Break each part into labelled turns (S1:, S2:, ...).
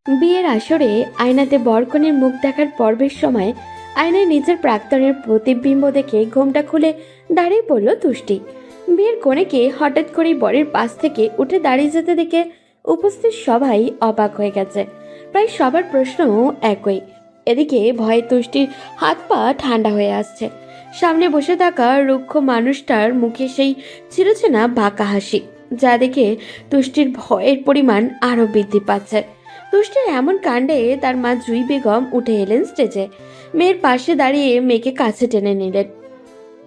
S1: বিয়ের আসরে আয়নাতে বরকনের মুখ দেখার পর্বের সময় আয়নায় নিজের প্রাক্তনের প্রতিবিম্ব দেখে ঘোমটা খুলে দাঁড়িয়ে পড়ল তুষ্টি। বিয়ের কনেকে হঠাৎ করেই বরের পাশ থেকে উঠে দাঁড়িয়ে যেতে দেখে উপস্থিত সবাই অবাক হয়ে গেছে। প্রায় সবার প্রশ্নও একই। এদিকে ভয়ে তুষ্টির হাত পা ঠান্ডা হয়ে আসছে। সামনে বসে থাকা রুক্ষ মানুষটার মুখে সেই চিরচেনা বাঁকা হাসি, যা দেখে তুষ্টির ভয়ের পরিমাণ আরো বৃদ্ধি পাচ্ছে। তুষ্টির এমন কাণ্ডে তার মা জুই বেগম উঠে এলেন স্টেজে। মেয়ের পাশে দাঁড়িয়ে মেয়েকে কাছে টেনে নিলেন।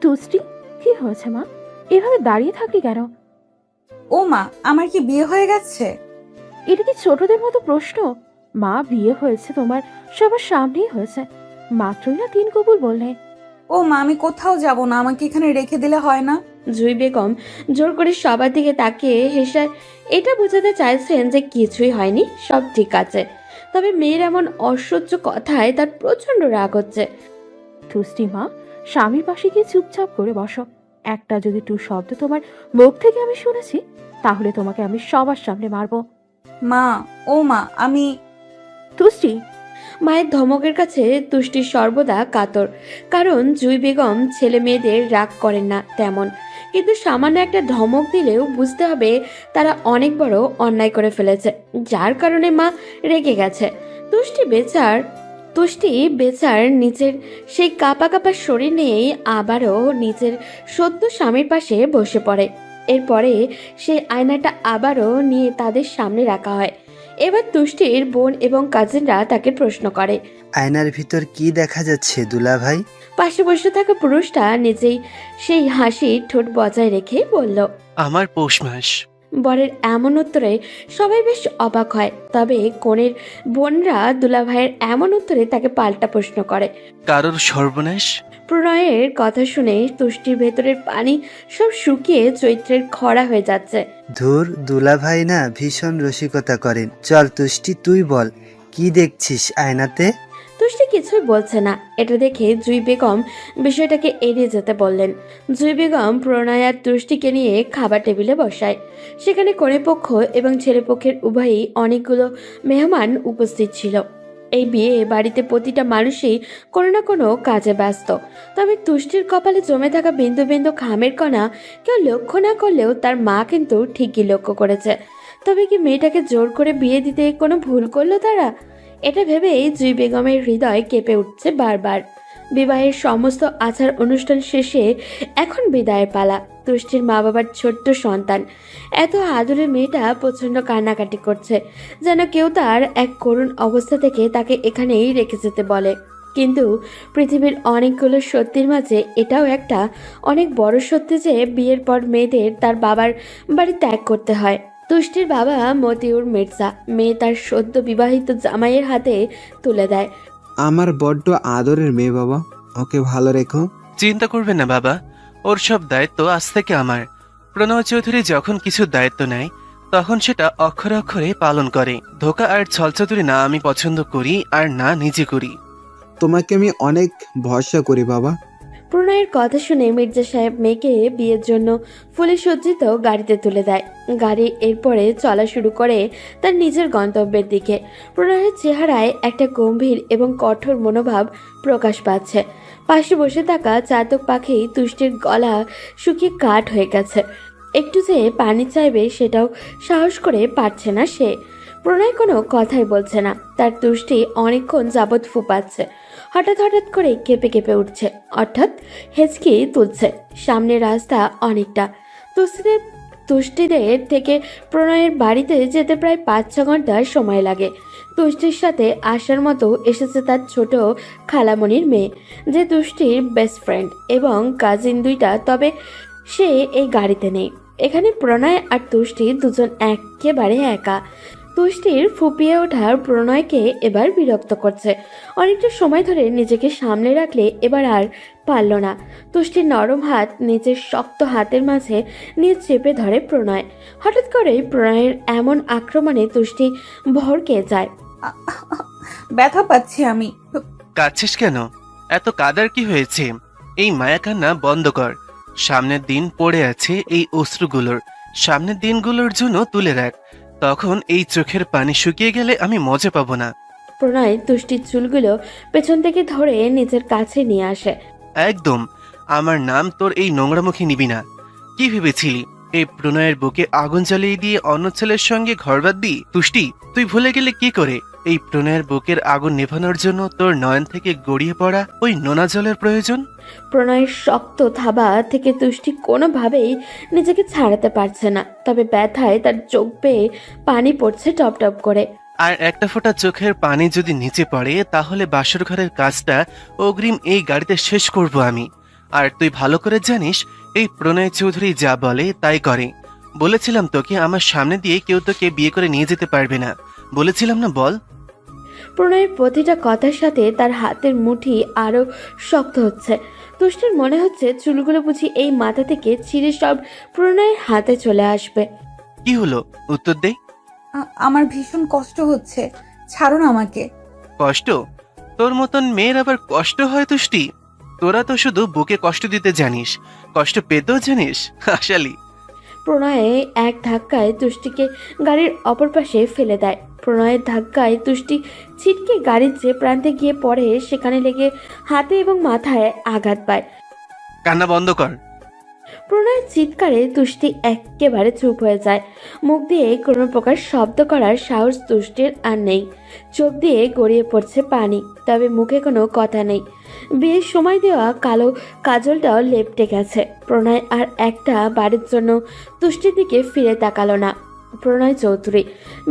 S2: তুষ্টি, কি হয়েছে মা? এভাবে দাঁড়িয়ে থাকলি কেন?
S3: ও মা, আমার কি বিয়ে হয়ে গেছে?
S2: এটা কি ছোটদের মতো প্রশ্ন? মা, বিয়ে হয়েছে তোমার, সবার সামনেই হয়েছে। মাত্রই না 3 কবুল বললে।
S3: ও মা, আমি কোথাও যাব না, আমাকে এখানে রেখে দিলে হয় না?
S1: জুই বেগম জোর করে সবার দিকে তাকিয়ে হেসে এটা বোঝাতে চাইছেন যে কিছুই হয়নি, সব ঠিক আছে। তবে মেয়ের এমন অসহ্য কথায় তার প্রচন্ড রাগ হচ্ছে।
S2: তুষ্টি মা, স্বামীর পাশে গিয়ে চুপচাপ করে বসো। একটা যদি টু শব্দ তোমার মুখ থেকে আমি শুনেছি, তাহলে তোমাকে আমি সবার সামনে মারবো।
S3: মা, ও মা, আমি
S2: তুষ্টি,
S1: মায়ের ধমকের কাছে তুষ্টি সর্বদা কাতর, কারণ জুই বেগম ছেলে মেয়েদের রাগ করেন না তেমন, কিন্তু সামান্য একটা ধমক দিলেও বুঝতে হবে তারা অনেক বড় অন্যায় করে ফেলেছে, যার কারণে মা রেগে গেছে। তুষ্টি বেচার নিচের সেই কাপা কাপা শরীর নিয়েই আবারও নিজের সদ্য স্বামীর পাশে বসে পড়ে। এরপরে সেই আয়নাটা আবারও নিয়ে তাদের সামনে রাখা হয়। এবার তুষ্টির বোন এবং কাজিনরা তাকে প্রশ্ন করে।
S4: আয়নার ভিতর কি দেখা যাচ্ছে দুলা ভাই?
S1: পাশে বসে থাকা পুরুষটা নিজেই সেই হাসি ঠোঁট বজায় রেখে বলল,
S5: আমার পৌষ মাস।
S1: বরের এমন উত্তরে সবাই বেশ অবাক হয়। তবে কনের বোনরা দুলাভাইয়ের এমন উত্তরে তাকে পাল্টা প্রশ্ন করে।
S5: কারোর সর্বনাশ?
S1: প্রণয়ের কথা শুনে তুষ্টির ভেতরের পানি সব শুকিয়ে চৈত্রের খরা হয়ে যাচ্ছে।
S4: ধুর, দুলা ভাই না ভীষণ রসিকতা করেন। চল তুষ্টি, তুই বল, কি দেখছিস আয়নাতে?
S1: তুষ্টি কিছুই বলছে না। এটা দেখে জুই বেগম বিষয়টাকে এড়িয়ে যেতে বললেন। জুই বেগম প্রণয় আর তুষ্টিকে নিয়ে খাবার টেবিলে বসায়। সেখানে কনেপক্ষ এবং ছেলেপক্ষের উভয়ই অনেকগুলো মেহমান উপস্থিত ছিল। এই বিয়ে বাড়িতে প্রতিটা মানুষই কোনো না কোনো কাজে ব্যস্ত। তবে তুষ্টির কপালে জমে থাকা বিন্দু বিন্দু ঘামের কণা কেউ লক্ষ্য না করলেও তার মা কিন্তু ঠিকই লক্ষ্য করেছে। তবে কি মেয়েটাকে জোর করে বিয়ে দিতে কোনো ভুল করলো তারা? এটা ভেবেই জুই বেগমের হৃদয় কেঁপে উঠছে বারবার। বিবাহের সমস্ত আচার অনুষ্ঠান শেষে এখন বিদায়ের পালা। তুষ্টির মা বাবার ছোট্ট সন্তান, এত আদরের মেয়েটা প্রচন্ড কান্নাকাটি করছে, যেন কেউ তার এক করুণ অবস্থা থেকে তাকে এখানেই রেখে যেতে বলে। কিন্তু পৃথিবীর অনেকগুলো সত্যির মাঝে এটাও একটা অনেক বড় সত্যি যে বিয়ের পর মেয়েদের তার বাবার বাড়ি ত্যাগ করতে হয়। তুষ্টির বাবা মতিউর মির্জা মেয়ে তার সদ্য বিবাহিত জামাইয়ের হাতে তুলে দেয়।
S6: আমার বড্ড আদরের মেয়ে বাবা, ওকে ভালো রেখো।
S5: চিন্তা করবে না বাবা, ওর সব দায়িত্ব আজ থেকে আমার। প্রণয় চৌধুরী যখন কিছু দায়িত্ব নেয় তখন সেটা অক্ষরে অক্ষরে পালন করে। ধোকা আর ছলচাতুরি না আমি পছন্দ করি আর না নিজে করি।
S6: তোমাকে আমি অনেক ভরসা করি বাবা।
S1: প্রণয়ের কথা শুনে মির্জা সাহেব মেয়েকে বিয়ের জন্য ফুলে সজ্জিত গাড়িতে তুলে দেয়। গাড়ি এরপরে চলা শুরু করে তার নিজের গন্তব্যের দিকে। প্রণয়ের চেহারায় একটা গম্ভীর এবং কঠোর মনোভাব প্রকাশ পাচ্ছে। পাশে বসে থাকা চাতক পাখি তুষ্টির গলা শুকিয়ে কাঠ হয়ে গেছে। একটু যে পানি চাইবে সেটাও সাহস করে পারছে না সে। প্রণয় কোনো কথাই বলছে না। তার তুষ্টি অনেকক্ষণ যাবৎ ফুপাচ্ছে। হঠাৎ হঠাৎ করে কেঁপে কেঁপে উঠছে, অর্থাৎ হেঁচকি তুলছে। সামনে রাস্তা অনেকটা। তুষ্টিদের থেকে প্রণয়ের বাড়িতে যেতে প্রায় 5-6 ঘন্টা সময় লাগে। তুষ্টির সাথে আসার মতো এসেছে তার ছোট খালামণির মেয়ে, যে তুষ্টির বেস্ট ফ্রেন্ড এবং কাজিন দুইটা। তবে সে এই গাড়িতে নেই। এখানে প্রণয় আর তুষ্টি দুজন একেবারে একা। তুষ্টির ফুপিয়ে ওঠার প্রণয়কে এবার বিরক্ত করছে। অনেকটা সময় ধরে নিজেকে সামলে রাখলে এবার আর পারল না। তুষ্টির নরম হাত নিজের শক্ত হাতের মাঝে নিয়ে চেপে ধরে প্রণয়। হঠাৎ করেই প্রণয়ের এমন আক্রমণে তুষ্টি ভড়কে যায়।
S3: ব্যথা পাচ্ছি আমি।
S5: কাঁদছিস কেন? এত কাদার কি হয়েছে? এই মায়া কান্না বন্ধ কর। সামনের দিন পড়ে আছে এই অশ্রুগুলোর, সামনের দিনগুলোর জন্য তুলে রাখ। তখন এই চোখের পানি শুকিয়ে গেলে আমি মজা পাবো না।
S1: প্রণয় তুষ্টির চুলগুলো পেছন থেকে ধরে নিজের কাছে নিয়ে আসে।
S5: একদম আমার নাম তোর এই নোংরা মুখে নিবি না। কি ভেবেছিলি এই প্রণয়ের বুকে আগুন জ্বালিয়ে দিয়ে অন্য ছেলের সঙ্গে ঘর বাঁধবি? তুষ্টি, তুই ভুলে গেলে কি করে এই প্রণয়ের বুকের আগুন নেভানোর জন্য তোর নয়ন থেকে গড়িয়ে পড়া ওই নোনা জলের প্রয়োজন?
S1: প্রণয়ের শক্ত থাবা থেকে তুষ্টি কোনোভাবেই নিজেকে ছাড়াতে পারছে না, তবে ব্যথায় তার চোখ বেয়ে পানি পড়ছে টপ টপ করে।
S5: আর একটা ফোঁটা চোখের পানি যদি নিচে পড়ে তাহলে বাসর ঘরের কাজটা অগ্রিম এই গাড়িতে শেষ করব আমি। আর তুই ভালো করে জানিস এই প্রণয় চৌধুরী যা বলে তাই করে। বলেছিলাম তোকে আমার সামনে দিয়ে কেউ তোকে বিয়ে করে নিয়ে যেতে পারবে না, বলেছিলাম না বল?
S1: প্রণয়ের প্রতিটা কথার সাথে তার হাতের মুঠি আরো শক্ত হচ্ছে। তুষ্টির মনে হচ্ছে চুলগুলো বুঝি এই মাথা থেকে ছিঁড়ে সব প্রণয়ের হাতে চলে আসবে।
S5: কি হলো উত্তর দে।
S3: আমার ভীষণ কষ্ট হচ্ছে, ছাড়ো না আমাকে।
S5: কষ্ট? তোর মতন মেয়ের আবার কষ্ট হয় তুষ্টি? তোরা তো শুধু বুকে কষ্ট দিতে জানিস, কষ্ট পেতেও জানিস আশালি।
S1: প্রণয়ে এক ধাক্কায় তুষ্টিকে গাড়ির অপর পাশে ফেলে দেয়। প্রণয়ের ধাক্কায় তুষ্টি ছিটকে গাড়ির যে প্রান্তে গিয়ে পড়ে সেখানে লেগে হাতে এবং মাথায় আঘাত পায়।
S5: কান্না বন্ধ কর।
S1: প্রণয়ের চিৎকারে তুষ্টি একেবারে চুপ হয়ে যায়। মুখ দিয়ে কোনো প্রকার শব্দ করার সাহস তুষ্টির আর নেই। চোখ দিয়ে গড়িয়ে পড়ছে পানি, তবে মুখে কোনো কথা নেই। বিয়ের সময় দেওয়া কালো কাজলটাও লেপটে গেছে। প্রণয় আর একটা বাড়ির জন্য তুষ্টির দিকে ফিরে তাকালো না। প্রণয় চৌধুরী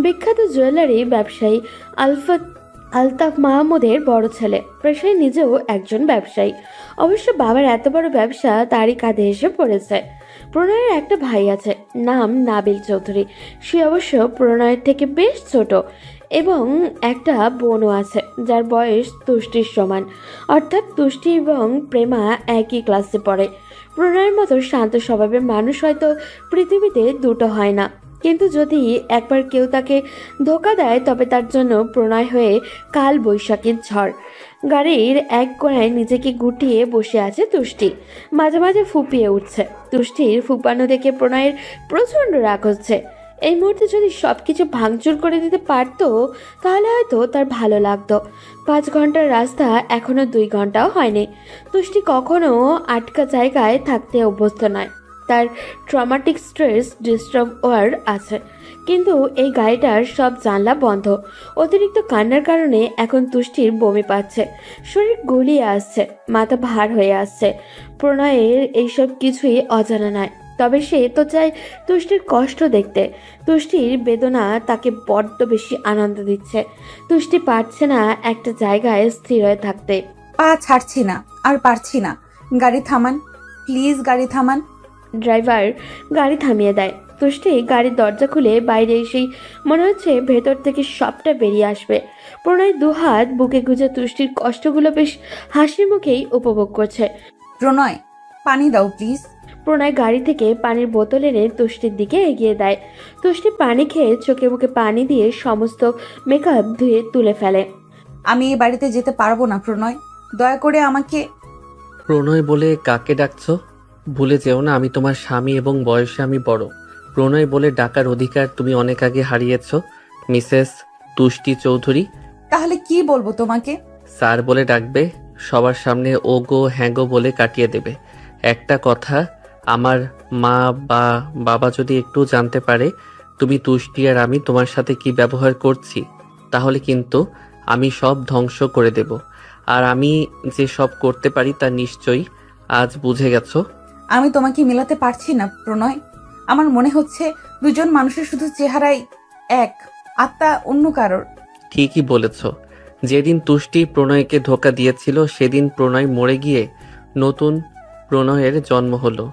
S1: বিখ্যাত জুয়েলারি ব্যবসায়ী আলতাফ মাহমুদের বড় ছেলে, পেশায় নিজেও একজন ব্যবসায়ী। অবশ্য বাবার এত বড় ব্যবসা তারই কাঁধে এসে পড়েছে। প্রণয়ের একটা ভাই আছে, নাম নাবিল চৌধুরী। সে অবশ্য প্রণয়ের থেকে বেশ ছোট, এবং একটা বোনও আছে যার বয়স তুষ্টির সমান, অর্থাৎ তুষ্টি এবং প্রেমা একই ক্লাসে পড়ে। প্রণয়ের মতো শান্ত স্বভাবের মানুষ হয়তো পৃথিবীতে দুটো হয় না, কিন্তু যদি একবার কেউ তাকে ধোকা দেয় তবে তার জন্য প্রণয় হয়ে কাল বৈশাখীর ঝড়। গাড়ির এক কোণায় নিজেকে গুটিয়ে বসে আছে তুষ্টি, মাঝে মাঝে ফুপিয়ে উঠছে। তুষ্টির ফুপানো দেখে প্রণয়ের প্রচণ্ড রাগ হচ্ছে। এই মুহূর্তে যদি সব কিছু ভাঙচুর করে দিতে পারতো তাহলে হয়তো তার ভালো লাগতো। 5 ঘন্টার রাস্তা এখনো 2 ঘন্টাও হয়নি। তুষ্টি কখনো আটকা জায়গায় থাকতে অভ্যস্ত নয়, তার ট্রমাটিক স্ট্রেস ডিস্টার্বার আছে। কিন্তু এই গাড়িটার সব জানলা বন্ধ। অতিরিক্ত কান্নার কারণে এখন তুষ্টির বমি পাচ্ছে, শরীর গুলিয়ে আসছে, মাথা ভার হয়ে আসছে। প্রণয়ের এইসব কিছুই অজানা নয়, তবে সে তো চায় তুষ্টির কষ্ট দেখতে। তুষ্টির বেদনা তাকে বড্ড বেশি আনন্দ দিচ্ছে। তুষ্টি পারছে না একটা জায়গায় স্থির হয়ে থাকতে।
S3: পা ছাড়ছি না, আর পারছি না। গাড়ি থামান প্লিজ, গাড়ি থামান।
S1: ড্রাইভার গাড়ি থামিয়ে দেয়। তুষ্টি গাড়ির দরজা খুলে বাইরে এসেই মনে হচ্ছে ভেতর থেকে সবটা বেরিয়ে আসবে। প্রণয় দুহাত বুকে গুজে তুষ্টির কষ্টগুলো বেশ হাসি মুখেই উপভোগ করছে।
S3: প্রণয়, পানি দাও প্লিজ।
S1: প্রণয় গাড়ি থেকে পানির বোতল এনে তুষ্টির দিকে এগিয়ে দেয়। তুষ্টি পানি খেয়ে চোখে মুখে পানি দিয়ে সমস্ত মেকআপ ধুয়ে তুলে ফেলে।
S3: আমি এই বাড়িতে যেতে পারবো না প্রণয়, দয়া করে আমাকে।
S7: প্রণয় বলে কাকে ডাকছো? ভুলে যেও না আমি তোমার স্বামী এবং বয়সে আমি বড়। প্রণয় বলে ডাকার অধিকার তুমি অনেক আগে হারিয়েছ, মিসেস তুষ্টি চৌধুরী।
S3: তাহলে কি বলবো তোমাকে?
S7: স্যার বলে ডাকবে, সবার সামনে ও গো হ্যাঁ গো বলে কাটিয়ে দেবে। একটা কথা, আমার মা বা বাবা যদি একটু জানতে পারে তুমি তুষ্টি আর আমি তোমার সাথে কি ব্যবহার করছি, তাহলে কিন্তু আমি সব ধ্বংস করে দেব। আর আমি যে সব করতে পারি তা নিশ্চয়ই আজ বুঝে গেছো।
S3: আমি তোমাকে মিলাতে পারছি না প্রণয়। আমার মনে হচ্ছে দুজন মানুষের শুধু চেহারাই এক, আত্মা অন্য কারোর।
S7: ঠিকই বলেছ। যেদিন তুষ্টি প্রণয়কে ধোকা দিয়েছিল সেদিন প্রণয় মরে গিয়ে নতুন প্রণয়ের জন্ম হলো।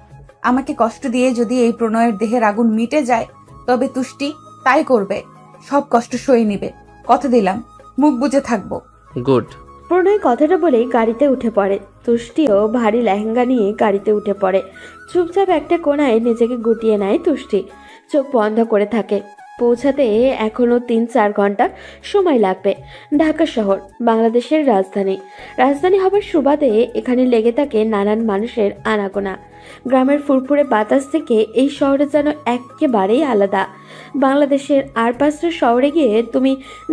S3: আমাকে কষ্ট দিয়ে যদি এই প্রণয়ের দেহের আগুন মিটে যায় তবে তুষ্টি তাই করবে, সব কষ্ট সয়ে নিবে। কথা দিলাম, মুখ বুজে থাকবো।
S7: গুড।
S1: প্রণয় কথাটা বলেই গাড়িতে উঠে পড়ে। তুষ্টিও ভারী লেহেঙ্গা নিয়ে গাড়িতে উঠে পড়ে। চুপচাপ একটা কোণায় নিজেকে গুটিয়ে নেয় তুষ্টি, চোখ বন্ধ করে থাকে। পৌঁছাতে এখনো 3-4 ঘন্টা সময় লাগবে। ঢাকা শহর বাংলাদেশের রাজধানী হবার সুবাদে এখানে লেগে থাকে নানান মানুষের আনাগোনা। গ্রামের ফুরফুরে বাতাস থেকে এই শহরে যেন একেবারেই আলাদা। বাংলাদেশের আর 5টা শহরে গিয়ে তুমি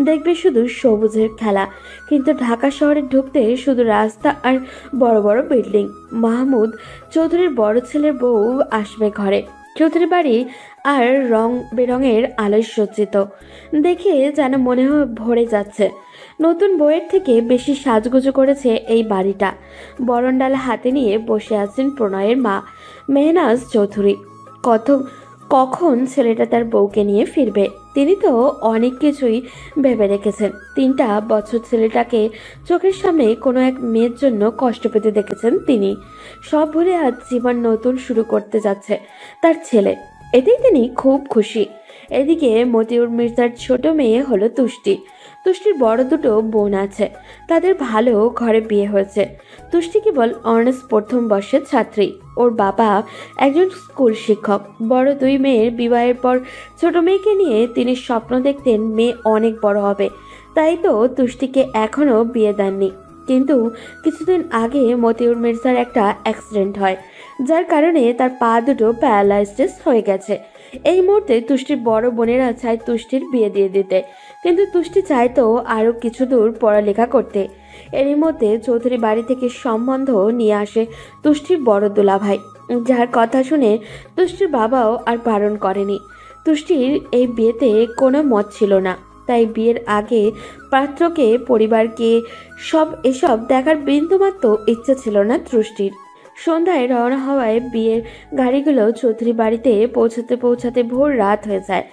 S1: দেখবে শুধু সবুজের খেলা, কিন্তু ঢাকা শহরে ঢুকতে শুধু রাস্তা আর বড় বড় বিল্ডিং। মাহমুদ চৌধুরীর বড় ছেলের বউ আসবে ঘরে। চৌধুরী বাড়ি আর রং বেরঙের আলোয় সজ্জিত, দেখে যেন মনে হয় ভরে যাচ্ছে। নতুন বইয়ের থেকে বেশি সাজগুজু করেছে এই বাড়িটা। বরণডালা হাতে নিয়ে বসে আছেন প্রণয়ের মা মেহনাজ চৌধুরী। কখন ছেলেটা তার বউকে নিয়ে ফিরবে, তিনি তো অনেক কিছুই ভেবে রেখেছেন। 3টা বছর ছেলেটাকে চোখের সামনে কোনো এক মেয়ের জন্য কষ্ট পেতে দেখেছেন তিনি। সব ভুলে আজ জীবন নতুন শুরু করতে যাচ্ছে তার ছেলে, এতেই তিনি খুব খুশি। এদিকে মতিউর মির্জার ছোট মেয়ে হলো তুষ্টি। তুষ্টির বড় দুটো বোন আছে, তাদের ভালো ঘরে বিয়ে হয়েছে। তুষ্টি কেবল অনার্স প্রথম বর্ষের ছাত্রী, ওর বাবা একজন স্কুল শিক্ষক। বড় 2 মেয়ের বিবাহের পর ছোট মেয়েকে নিয়ে তিনি স্বপ্ন দেখতেন মেয়ে অনেক বড় হবে, তাই তো তুষ্টিকে এখনও বিয়ে দেননি। কিন্তু কিছুদিন আগে মতিউর মির্জার একটা অ্যাক্সিডেন্ট হয়, যার কারণে তার পা দুটো প্যারালাইসিস হয়ে গেছে। এই মুহূর্তে তুষ্টির বড় বোনেরা চায় তুষ্টির বিয়ে দিয়ে দিতে, কিন্তু তুষ্টি চাইতো আরও কিছু দূর পড়ালেখা করতে। এরই মধ্যে চৌধুরী বাড়ি থেকে সম্বন্ধ নিয়ে আসে তুষ্টির বড় দুলাভাই, যার কথা শুনে তুষ্টির বাবাও আর বারণ করেনি। তুষ্টির এই বিয়েতে কোনো মত ছিল না, তাই বিয়ের আগে পাত্রকে পরিবারকে এসব দেখার বিন্দুমাত্র ইচ্ছে ছিল না তুষ্টির। সন্ধ্যায় রওনা হওয়ায় বিয়ের গাড়িগুলো চৌধুরী বাড়িতে পৌঁছাতে ভোর রাত হয়ে যায়।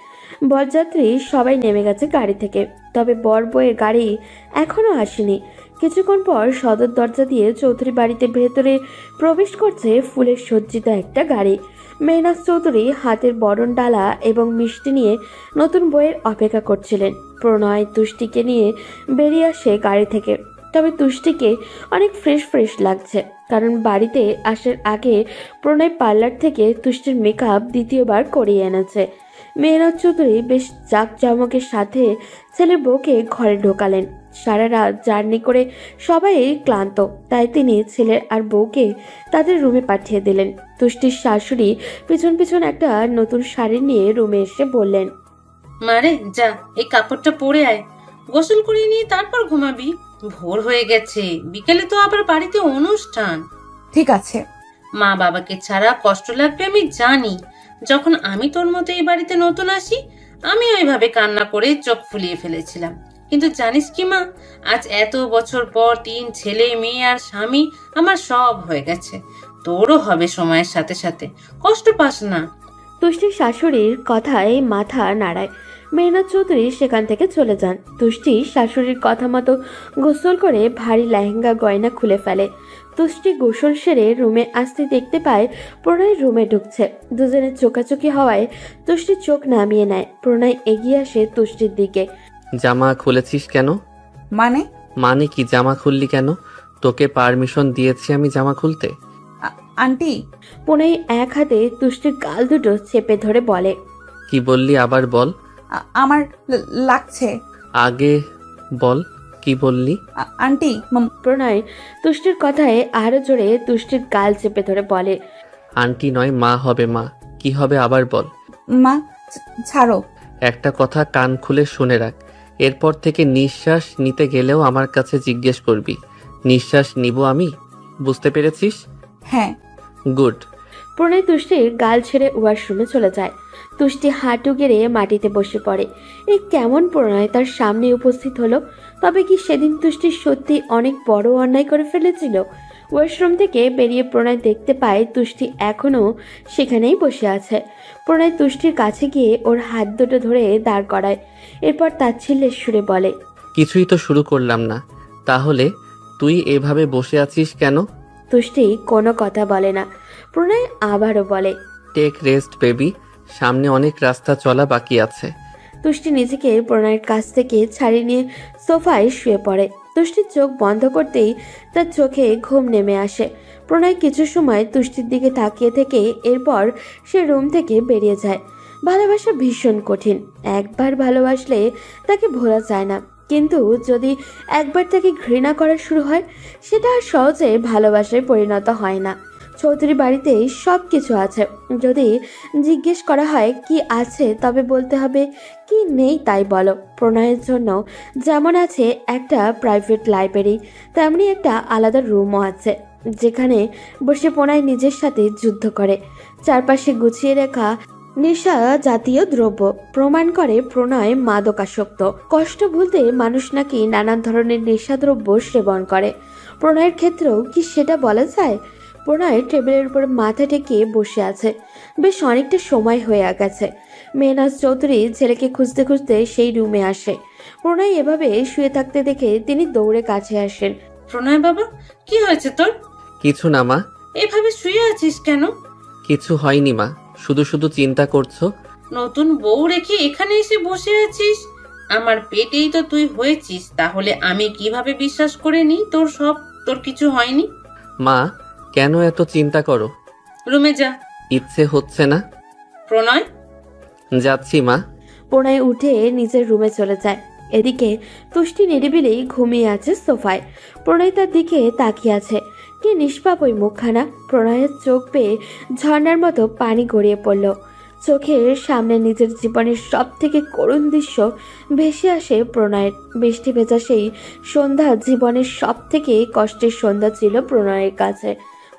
S1: বরযাত্রী সবাই নেমে গেছে গাড়ি থেকে, তবে বর বউয়ের গাড়ি এখনও আসেনি। কিছুক্ষণ পর সদর দরজা দিয়ে চৌধুরী বাড়িতে ভেতরে প্রবেশ করছে ফুলের সজ্জিত একটা গাড়ি। মেহনাজ চৌধুরী হাতের বরণ ডালা এবং মিষ্টি নিয়ে নতুন বউয়ের অপেক্ষা করছিলেন। প্রণয় তুষ্টিকে নিয়ে বেরিয়ে আসে গাড়ি থেকে, তবে তুষ্টিকে অনেক ফ্রেশ লাগছে, কারণ বাড়িতে আসার আগে প্রণয় পার্লার থেকে তুষ্টির মেকআপ দ্বিতীয়বার করিয়ে এনেছে। মেহনাজ চৌধুরী বেশ জাঁকজমকের সাথে ছেলের বউকে ঘরে ঢোকালেন। সারা রাত জার্নি করে সবাই ক্লান্ত, তাই তিনি ছেলের আর বউকে তাদের রুমে পাঠিয়ে দিলেন। তুষ্টির শাশুড়ি পিছন একটা নতুন শাড়ি নিয়ে রুমে এসে বললেন,
S8: মারে যা, এই কাপড়টা পরে আয়, গোসল করে নিয়ে তারপর ঘুমাবি। ভোর হয়ে গেছে, বিকেলে তো আবার বাড়িতে অনুষ্ঠান।
S3: ঠিক আছে।
S8: মা বাবাকে ছাড়া কষ্ট লাগবে আমি জানি। যখন আমি তোর মতো এই বাড়িতে নতুন আসি, আমি ওইভাবে কান্না করে চোখ ফুলিয়ে ফেলেছিলাম। কিন্তু জানিস কি মা, আজ এত বছর পর 3 ছেলে মেয়ে আর স্বামী আমার সব হয়ে গেছে। তোরও হবে সময়ের সাথে সাথে, কষ্ট পাস না।
S1: তুষ্টির শাশুড়ির কথায় মাথা নাড়ায়। মেহনাজ চৌধুরী সেখান থেকে চলে যান। তুষ্টি শাশুড়ির কথা মতো গোসল করে ভারী লেহেঙ্গা গয়না খুলে ফেলে। তুষ্টি গোসল সেরে রুমে আসতে দেখতে পায় প্রণয় রুমে ঢুকছে। দুজনের চোখাচোখি হওয়ায় তুষ্টি চোখ নামিয়ে নেয়। প্রণয় এগিয়ে আসে তুষ্টির দিকে।
S7: জামা খুলেছিস কেন?
S3: মানে
S7: কি জামা খুললি কেন? তোকে পারমিশন দিয়েছি আমি জামা খুলতে?
S3: আন্টি।
S1: প্রণয় এক হাতে তুষ্টির গাল দুটো চেপে ধরে বলে,
S7: কি বললি আবার বল।
S3: আমার লাগছে।
S7: আগে বল কি বললি।
S3: আন্টি।
S1: প্রণয় তুষ্টির কথায় আরো জোরে তুষ্টির গাল চেপে ধরে বলে,
S7: আন্টি নয় মা হবে। মা কি হবে আবার বল।
S3: মা ছাড়ো।
S7: একটা কথা কান খুলে শুনে রাখ, এরপর থেকে নিঃশ্বাস নিতে গেলেও আমার কাছে জিজ্ঞেস করবি। নিঃশ্বাস নিব আমি, বুঝতে পেরেছিস?
S3: হ্যাঁ।
S7: গুড।
S1: প্রণয় তুষ্টির গাল ছেড়ে ওয়াশরুমে চলে যায়। তুষ্টি হাঁটু গেড়ে মাটিতে বসে পড়ে। এই কেমন প্রণয় তার সামনে উপস্থিত হলো? তবে কি সেদিন তুষ্টি সত্যি অনেক বড় অন্যায় করে ফেলেছিল? ওয়াশরুম থেকে বেরিয়ে প্রণয় দেখতে পায় তুষ্টি এখনও সেখানেই বসে আছে। প্রণয় তুষ্টির কাছে গিয়ে ওর হাত দুটো ধরে দাঁড় করায়, এরপর তাচ্ছিল্যের সুরে বলে,
S7: কিছুই তো শুরু করলাম না, তাহলে তুই এভাবে বসে আছিস কেন?
S1: তুষ্টি কোনো কথা বলে না। প্রণয় আবারও বলে,
S7: টেক রেস্ট বেবি, সামনে অনেক রাস্তা চলা বাকি আছে।
S1: তুষ্টি নিজেকে প্রণয়ের কাছ থেকে ছাড়িয়ে নিয়ে সোফায় শুয়ে পড়ে। তুষ্টির চোখ বন্ধ করতেই তার চোখে ঘুম নেমে আসে। প্রণয় কিছু সময় তুষ্টির দিকে তাকিয়ে থেকে এরপর সে রুম থেকে বেরিয়ে যায়। ভালোবাসা ভীষণ কঠিন। একবার ভালোবাসলে তাকে ভোলা যায় না, কিন্তু যদি একবার তাকে ঘৃণা করা শুরু হয় সেটা আর সহজে ভালোবাসায় পরিণত হয় না। চৌধুরী বাড়িতে সব কিছু আছে। যদি জিজ্ঞেস করা হয় কি আছে, তবে বলতে হবে কি নেই তাই বলো। প্রণয়ের জন্য যেমন আছে একটা প্রাইভেট লাইব্রেরি, তেমনি একটা আলাদা রুমও আছে, যেখানে বসে প্রণয় নিজের সাথে যুদ্ধ করে। চারপাশে গুছিয়ে রাখা নেশা জাতীয় দ্রব্য প্রমাণ করে প্রণয় মাদকাসক্ত। কষ্ট ভুলতে মানুষ নাকি নানান ধরনের নেশাদ্রব্য সেবন করে। প্রণয়ের ক্ষেত্রেও কি সেটা বলা যায়? প্রণয় টেবিলের উপর মাথা টেকে বসে আছে। বেশ অনেকটা সময় হয়ে গেছে। মেহনাজ চৌধুরী ছেলেকে খুঁজতে খুঁজতে সেই রুমে আসে। প্রণয় এভাবে শুয়ে থাকতে দেখে তিনি দৌড়ে কাছে আসেন।
S8: প্রণয় বাবা, কি হয়েছে তোর?
S7: কিছু না মা,
S8: এভাবে শুয়ে আছিস কেন?
S7: কিছু হয়নি মা, শুধু শুধু চিন্তা করছো।
S8: নতুন বউ রেখে এখানে এসে বসে আছিস? আমার পেটেই তো তুই হয়েছিস, তাহলে আমি কিভাবে বিশ্বাস করে নিই তোর কিছু হয়নি?
S7: মা, কেন এত চিন্তা করো?
S8: রুমে যা।
S7: ইচ্ছে হচ্ছে না।
S8: প্রণয়,
S7: যাচ্ছি মা।
S1: প্রণয় উঠে নিজের রুমে চলে যায়। এদিকে তুষ্টি নিরিবিলি ঘুমিয়ে আছে সোফায়। প্রণয় তার দিকে তাকিয়ে আছে। কি নিষ্পাপ ওই মুখখানা! প্রণয়ের চোখ পেয়ে ঝর্ণার মতো পানি গড়িয়ে পড়ল। চোখের সামনে নিজের জীবনের সব থেকে করুণ দৃশ্য ভেসে আসে প্রণয়ের। বৃষ্টি ভেজা সেই সন্ধ্যা জীবনের সব থেকে কষ্টের সন্ধ্যা ছিল প্রণয়ের কাছে।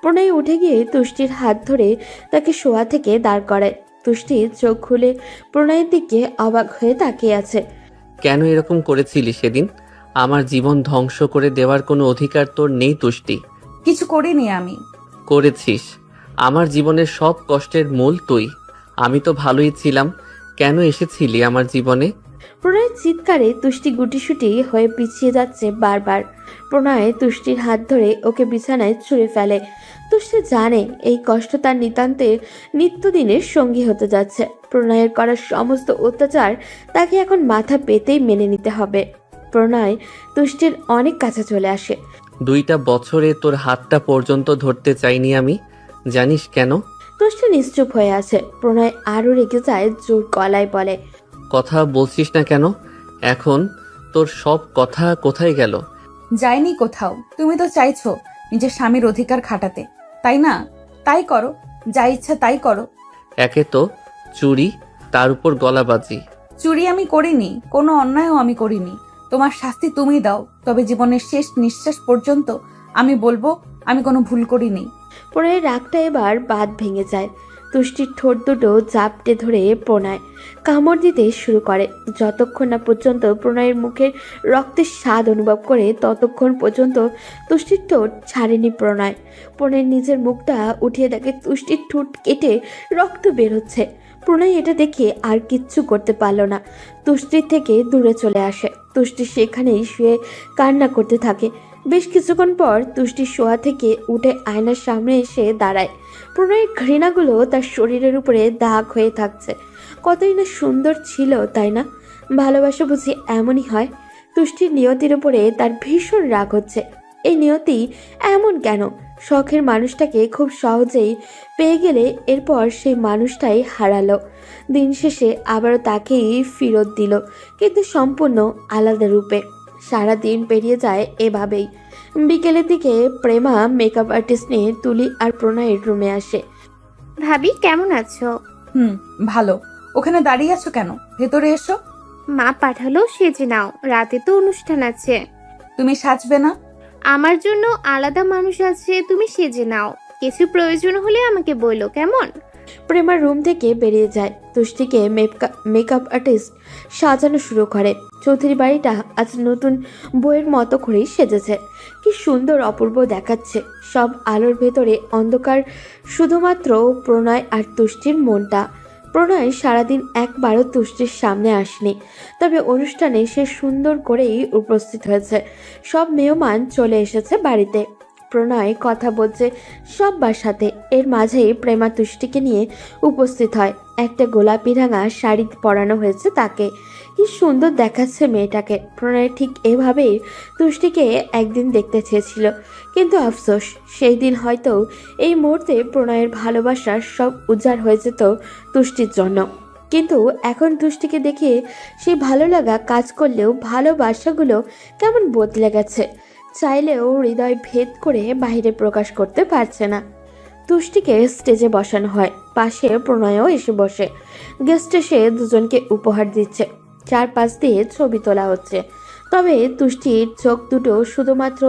S1: প্রণয় উঠে গিয়ে তুষ্টির হাত ধরে তাকে শোয়া থেকে দাঁড় করায়। তুষ্টি চোখ খুলে প্রণয়ের দিকে অবাক হয়ে তাকিয়ে আছে।
S7: কেন এরকম করেছিলি সেদিন? আমার জীবন ধ্বংস করে দেওয়ার কোনো অধিকার তোর নেই তুষ্টি।
S3: কিছু করিনি আমি।
S7: করেছিস। আমার জীবনের সব কষ্টের মূল তুই। আমি তো ভালোই ছিলাম, কেন এসেছিলি আমার জীবনে?
S1: প্রণয়ের চিৎকারে তুষ্টি গুটিসুটি হয়ে পিছিয়ে যাচ্ছে বারবার। প্রণয় তুষ্টির হাত ধরে ওকে বিছানায় ছুঁড়ে ফেলে। তুষ্টি জানে এই কষ্ট তার নিতান্তে নিত্যদিনের সঙ্গী হতে যাচ্ছে। প্রণয়ের করা সমস্ত অত্যাচার তাকে এখন মাথা পেতেই মেনে নিতে হবে। প্রণয় তুষ্টির অনেক কাছে চলে আসে।
S7: 2টা বছরে তোর হাতটা পর্যন্ত ধরতে চাইনি আমি, জানিস কেন?
S1: তুষ্টি নিশ্চুপ হয়ে আছে। প্রণয় আরো রেগে যায়, জোর গলায় বলে,
S7: কথা বলছিস না কেন? এখন তোর সব কথা কোথায় গেল?
S3: যাইনি কোথাও। তুমি তো চাইছো নিজের স্বামীর অধিকার খাটাতে, তাই না? তাই করো, যা ইচ্ছা তাই করো।
S7: একে তো চুরি, তার উপর গলাবাজি।
S3: চুরি আমি করিনি, কোনো অন্যায়ও আমি করিনি। তোমার শাস্তি তুমি দাও, তবে জীবনের শেষ নিঃশ্বাস পর্যন্ত আমি বলবো আমি কোনো ভুল করিনি।
S1: প্রণয়ের রাগটা এবার বাঁধ ভেঙে যায়। তুষ্টির ঠোঁট দুটো জাপটে ধরে প্রণয় কামড় দিতে শুরু করে। যতক্ষণ না পর্যন্ত প্রণয়ের মুখের রক্তের স্বাদ অনুভব করে ততক্ষণ পর্যন্ত তুষ্টির ঠোঁট ছাড়েনি প্রণয়। প্রণয়ের নিজের মুখটা উঠিয়ে দেখে তুষ্টির ঠোঁট কেটে রক্ত বের হচ্ছে। প্রণয় এটা দেখে আর কিচ্ছু করতে পারল না। তুষ্টির থেকে দূরে চলে আসে। তুষ্টি সেখানেই শুয়ে কান্না করতে থাকে। বেশ কিছুক্ষণ পর তুষ্টি শোয়া থেকে উঠে আয়নার সামনে এসে দাঁড়ায়। প্রণয়ের ঘৃণাগুলো তার শরীরের উপরে দাগ হয়ে থাকছে। কতই না সুন্দর ছিল, তাই না? ভালোবাসা বুঝি এমনই হয়? তুষ্টির নিয়তির উপরে তার ভীষণ রাগ হচ্ছে। এই নিয়তি এমন কেন? শখের মানুষটাকে খুব সহজেই পেয়ে গেলে এরপর সেই মানুষটাই হারালো। দিন শেষে আবারও তাকেই ফেরত দিল, কিন্তু সম্পূর্ণ আলাদা রূপে। সারা দিন পেরিয়ে যায় এভাবেই। বিকেলের দিকে প্রেমা মেকআপ আর্টিস্ট নিয়ে তুলি আর প্রণয়ের রুমে আসে।
S9: ভাবি কেমন আছো?
S3: ভালো। ওখানে দাঁড়িয়ে আছো কেন? ভেতরে এসো।
S9: মা পাঠালো সেজে নাও, রাতে তো অনুষ্ঠান আছে।
S3: তুমি সাজবে না?
S9: আমার জন্য আলাদা মানুষ আছে, তুমি সেজে নাও। কিছু প্রয়োজন হলে আমাকে বলো, কেমন?
S1: প্রেমার রুম থেকে বেরিয়ে যায়। তুষ্টিকে মেকআপ আর্টিস্ট সাজানো শুরু করে। চৌধুরী বাড়িটা আজ নতুন বইয়ের মতো করেই সেজেছে। কি সুন্দর অপূর্ব দেখাচ্ছে। সব আলোর ভেতরে অন্ধকার, শুধুমাত্র প্রণয় আর তুষ্টির মনটা। প্রণয় সারাদিন একবারও তুষ্টির সামনে আসেনি, তবে অনুষ্ঠানে সে সুন্দর করেই উপস্থিত হয়েছে। সব মেহমান চলে এসেছে বাড়িতে। প্রণয় কথা বলছে সব্বার সাথে। এর মাঝেই প্রেমা তুষ্টিকে নিয়ে উপস্থিত হয়। একটা গোলাপি রাঙা শাড়ি পরানো হয়েছে তাকে। কি সুন্দর দেখাচ্ছে মেয়েটাকে। প্রণয় ঠিক এভাবেই তুষ্টিকে একদিন দেখতে চেয়েছিল, কিন্তু আফসোস সেই দিন হয়তো এই মুহূর্তে প্রণয়ের ভালোবাসার সব উজাড় হয়ে যেত তুষ্টির জন্য। কিন্তু এখন তুষ্টিকে দেখে সেই ভালো লাগা কাজ করলেও ভালোবাসাগুলো কেমন বদলে গেছে। চাইলেও হৃদয় ভেদ করে বাইরে প্রকাশ করতে পারছে না। তুষ্টিকে স্টেজে বসানো হয়, পাশে প্রণয়ও এসে বসে। গেস্ট এসে দুজনকে উপহার দিচ্ছে, চারপাশ দিয়ে ছবি তোলা হচ্ছে। তবে তুষ্টির চোখ দুটো শুধুমাত্র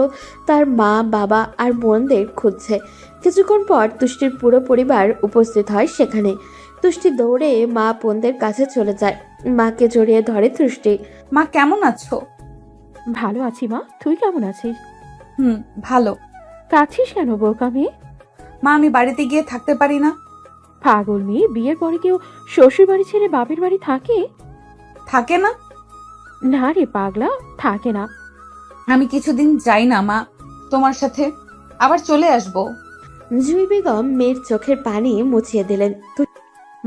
S1: তার মা, বাবা আর বোনদের খুঁজছে। কিছুক্ষণ পর তুষ্টির পুরো পরিবার উপস্থিত হয় সেখানে। তুষ্টি দৌড়ে মা বোনদের কাছে চলে যায়, মাকে জড়িয়ে ধরে তুষ্টি।
S3: মা কেমন আছো?
S2: ভালো আছি মা, তুই কেমন আছিস?
S3: ভালো।
S2: কাছিস কেন বোকা মেয়ে?
S3: মা আমি বাড়িতে গিয়ে থাকতে পারি না।
S2: পাগল মেয়ে, বিয়ের পরে কেউ শ্বশুর বাড়ি ছেড়ে বাপের বাড়ি থাকে?
S3: থাকে না?
S2: না রে পাগলা, থাকে না।
S3: আমি কিছুদিন যাই না মা তোমার সাথে, আবার চলে আসবো।
S1: জুই বেগম মেয়ের চোখের পানি মুছিয়ে দিলেন।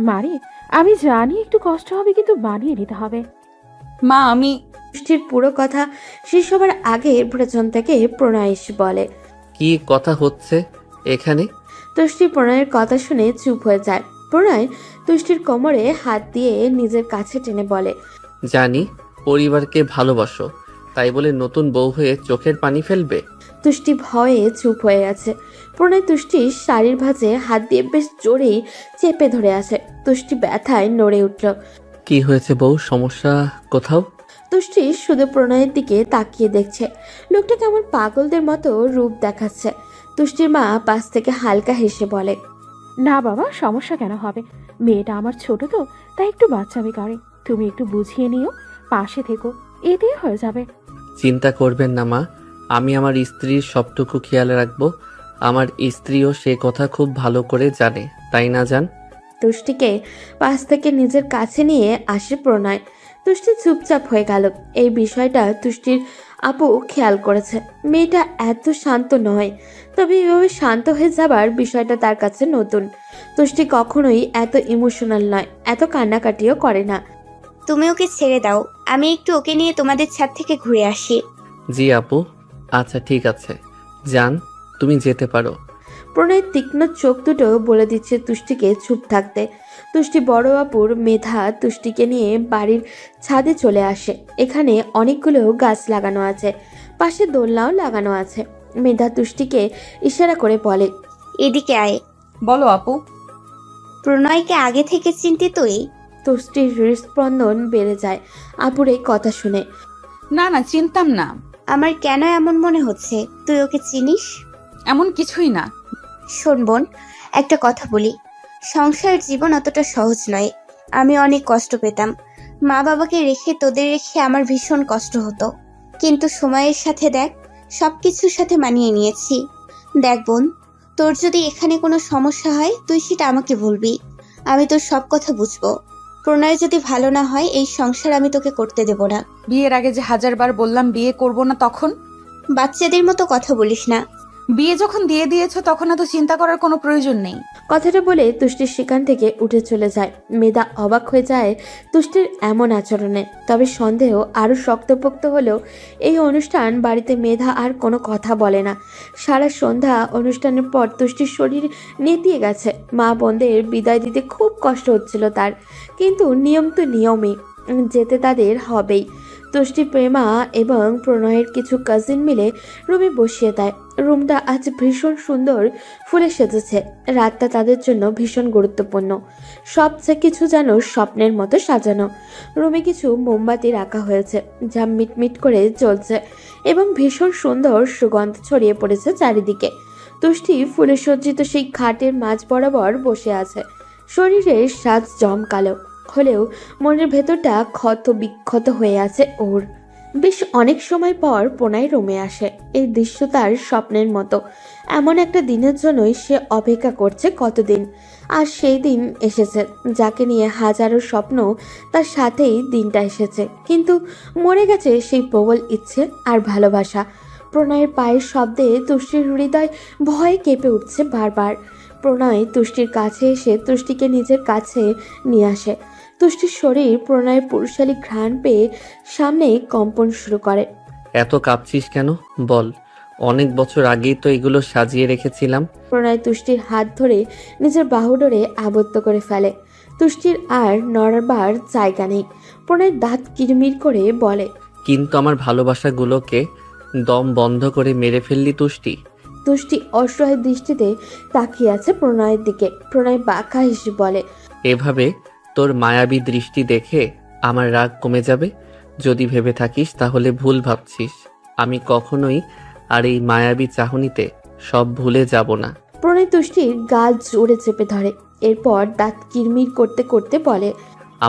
S2: মারে, আমি জানি একটু কষ্ট হবে, কিন্তু মানিয়ে নিতে হবে।
S3: মা আমি
S1: তুষ্টির পুরো কথা শেষ হবার আগে প্রয়োজন থেকে প্রণয় এসে বলে।
S7: কি কথা হচ্ছে এখানে?
S1: তুষ্টি প্রণয়ের কথা শুনে চুপ হয়ে যায়। প্রণয় তুষ্টির কোমরে হাত দিয়ে নিজের কাছে টেনে বলে,
S7: জানি পরিবারকে ভালোবাসো, তাই বলে নতুন বউ হয়ে চোখের পানি ফেলবে?
S1: তুষ্টি ভয়ে চুপ হয়ে আছে। প্রণয় তুষ্টির শাড়ির ভাঁজে হাত দিয়ে বেশ জোরেই চেপে ধরে আছে। তুষ্টি ব্যথায় নড়ে উঠল।
S7: কি হয়েছে বউ, সমস্যা কোথাও?
S1: তুষ্টি শুধু প্রণয়ের দিকে তাকিয়ে দেখছে। লোকটা কেমন পাগলদের মতো রূপ দেখাচ্ছে। তুষ্টির মা পাশ থেকে হালকা হেসে বলে,
S2: না বাবা, সমস্যা কেন হবে? মেয়েটা আমার ছোট তো, তাই একটু বাচ্চামি করে। তুমি একটু বুঝিয়ে নিও, পাশে থেকো, এতেই হয়ে যাবে।
S7: চিন্তা করবেন না মা, আমি আমার স্ত্রীর সবটুকু খেয়াল রাখবো। আমার স্ত্রীও সে কথা খুব ভালো করে জানে, তাই না জান?
S1: তুষ্টিকে পাশ থেকে নিজের কাছে নিয়ে আসে প্রণয়। তুষ্টি চুপচাপ হয়ে গেল। এই বিষয়টা তুষ্টির আপু খেয়াল করেছে। মেয়েটা এত শান্ত নয়, তবে এভাবে শান্ত হয়ে যাবার বিষয়টা তার কাছে নতুন। তুষ্টি কখনোই এত ইমোশনাল নয়, এত কান্নাকাটিও করে না।
S9: তুমি ওকে ছেড়ে দাও, আমি একটু ওকে নিয়ে তোমাদের ছাদ থেকে ঘুরে আসি।
S7: জি আপু, আচ্ছা ঠিক আছে, যান, তুমি যেতে পারো।
S1: প্রণয়ের তীক্ষ্ণ চোখ দুটো বলে দিচ্ছে তুষ্টিকে চুপ থাকতে। তুষ্টি বড় আপুর মেধা তুষ্টিকে নিয়ে বাড়ির ছাদে চলে আসে। এখানে অনেকগুলো গাছ লাগানো আছে, পাশে দোলনাও লাগানো আছে। মেধা তুষ্টিকে ইশারা করে বলে,
S9: এদিকে আয়।
S3: বলো আপু।
S9: প্রণয়কে আগে থেকে চিনতে তুই?
S1: তুষ্টির হৃদস্পন্দন বেড়ে যায় আপুর এই কথা শুনে।
S3: না না, চিনতাম না।
S9: আমার কেন এমন মনে হচ্ছে তুই ওকে চিনিস?
S3: এমন কিছুই না।
S9: শোন বোন, একটা কথা বলি, সংসারের জীবন অতটা সহজ নয়। আমি অনেক কষ্ট পেতাম। মা বাবাকে রেখে তোদের রেখে আমার ভীষণ কষ্ট হতো, কিন্তু সময়ের সাথে দেখ সবকিছুর সাথে মানিয়ে নিয়েছি। দেখ বোন, তোর যদি এখানে কোনো সমস্যা হয় তুই সেটা আমাকে বলবি, আমি তোর সব কথা বুঝবো। প্রণয় যদি ভালো না হয় এই সংসার আমি তোকে করতে দেব না।
S3: বিয়ের আগে যে 1000বার বললাম বিয়ে করব না, তখন?
S9: বাচ্চাদের মতো কথা বলিস না।
S3: বিয়ে যখন দিয়ে দিয়েছো তখন এত চিন্তা করার কোনো প্রয়োজন নেই।
S1: কথাটা বলে তুষ্টির সেখান থেকে উঠে চলে যায়। মেধা অবাক হয়ে যায় তুষ্টির এমন আচরণে। তবে সন্দেহ আরও শক্তপোক্ত হলেও এই অনুষ্ঠান বাড়িতে মেধা আর কোনো কথা বলে না। সারা সন্ধ্যা অনুষ্ঠানের পর তুষ্টির শরীর নেতিয়ে গেছে। মা বোনদের বিদায় দিতে খুব কষ্ট হচ্ছিল তার, কিন্তু নিয়ম তো নিয়মই, যেতে তাদের হবেই। তুষ্টি, প্রেমা এবং প্রণয়ের কিছু কাজিন মিলে রুমে বসিয়ে দেয়। রুমটা আজ ভীষণ সুন্দর ফুলে সেজেছে। রাতটা তাদের জন্য ভীষণ গুরুত্বপূর্ণ। সব কিছু যেন স্বপ্নের মতো সাজানো। রুমে কিছু মোমবাতি রাখা হয়েছে, যা মিটমিট করে জ্বলছে এবং ভীষণ সুন্দর সুগন্ধ ছড়িয়ে পড়েছে চারিদিকে। তুষ্টি ফুলে সজ্জিত সেই খাটের মাঝ বরাবর বসে আছে। শরীরের সাজ জমকালো হলেও মনের ভেতরটা ক্ষত বিক্ষত হয়ে আছে ওর। বেশ অনেক সময় পর প্রণয় রুমে আসে। এই দৃশ্য তার স্বপ্নের মতো। এমন একটা দিনের জন্যই সে অপেক্ষা করছে কতদিন। আর সেই দিন এসেছে, যাকে নিয়ে হাজারো স্বপ্ন, তার সাথেই দিনটা এসেছে। কিন্তু মরে গেছে সেই প্রবল ইচ্ছে আর ভালোবাসা। প্রণয়ের পায়ের শব্দে তুষ্টির হৃদয় ভয়ে কেঁপে উঠছে বারবার। প্রণয় তুষ্টির কাছে এসে তুষ্টিকে নিজের কাছে নিয়ে আসে। তুষ্টির শরীর প্রণয়ের পুরুষালী ঘ্রাণ পেয়ে সামনেই কম্পন শুরু করে।
S7: এত কাঁপছিস কেন বল? অনেক বছর আগেই তো এগুলো সাজিয়ে রেখেছিলাম।
S1: প্রণয় তুষ্টির হাত ধরে নিজের বাহুডোরে আবদ্ধ করে ফেলে। তুষ্টির আর নড়বার জায়গা নেই। প্রণয় দাঁত কিরমির করে বলে,
S7: কিন্তু আমার ভালোবাসাগুলোকে দম বন্ধ করে মেরে ফেললি তুষ্টি।
S1: তুষ্টি অসহায় দৃষ্টিতে তাকিয়ে আছে প্রণয়ের দিকে। প্রণয় বাঁকা হেসে বলে,
S7: এভাবে তোর মায়াবী দৃষ্টি দেখে আমার রাগ কমে যাবে। যদি ভেবে থাকিস তাহলে ভুল ভাবছিস। আমি কখনোই আর এই মায়াবী চাহনিতে সব ভুলে যাব না।
S1: প্রণয় তুষ্টির গাল জোরে চেপে ধরে, এরপর দাঁত কিরমির করতে করতে বলে,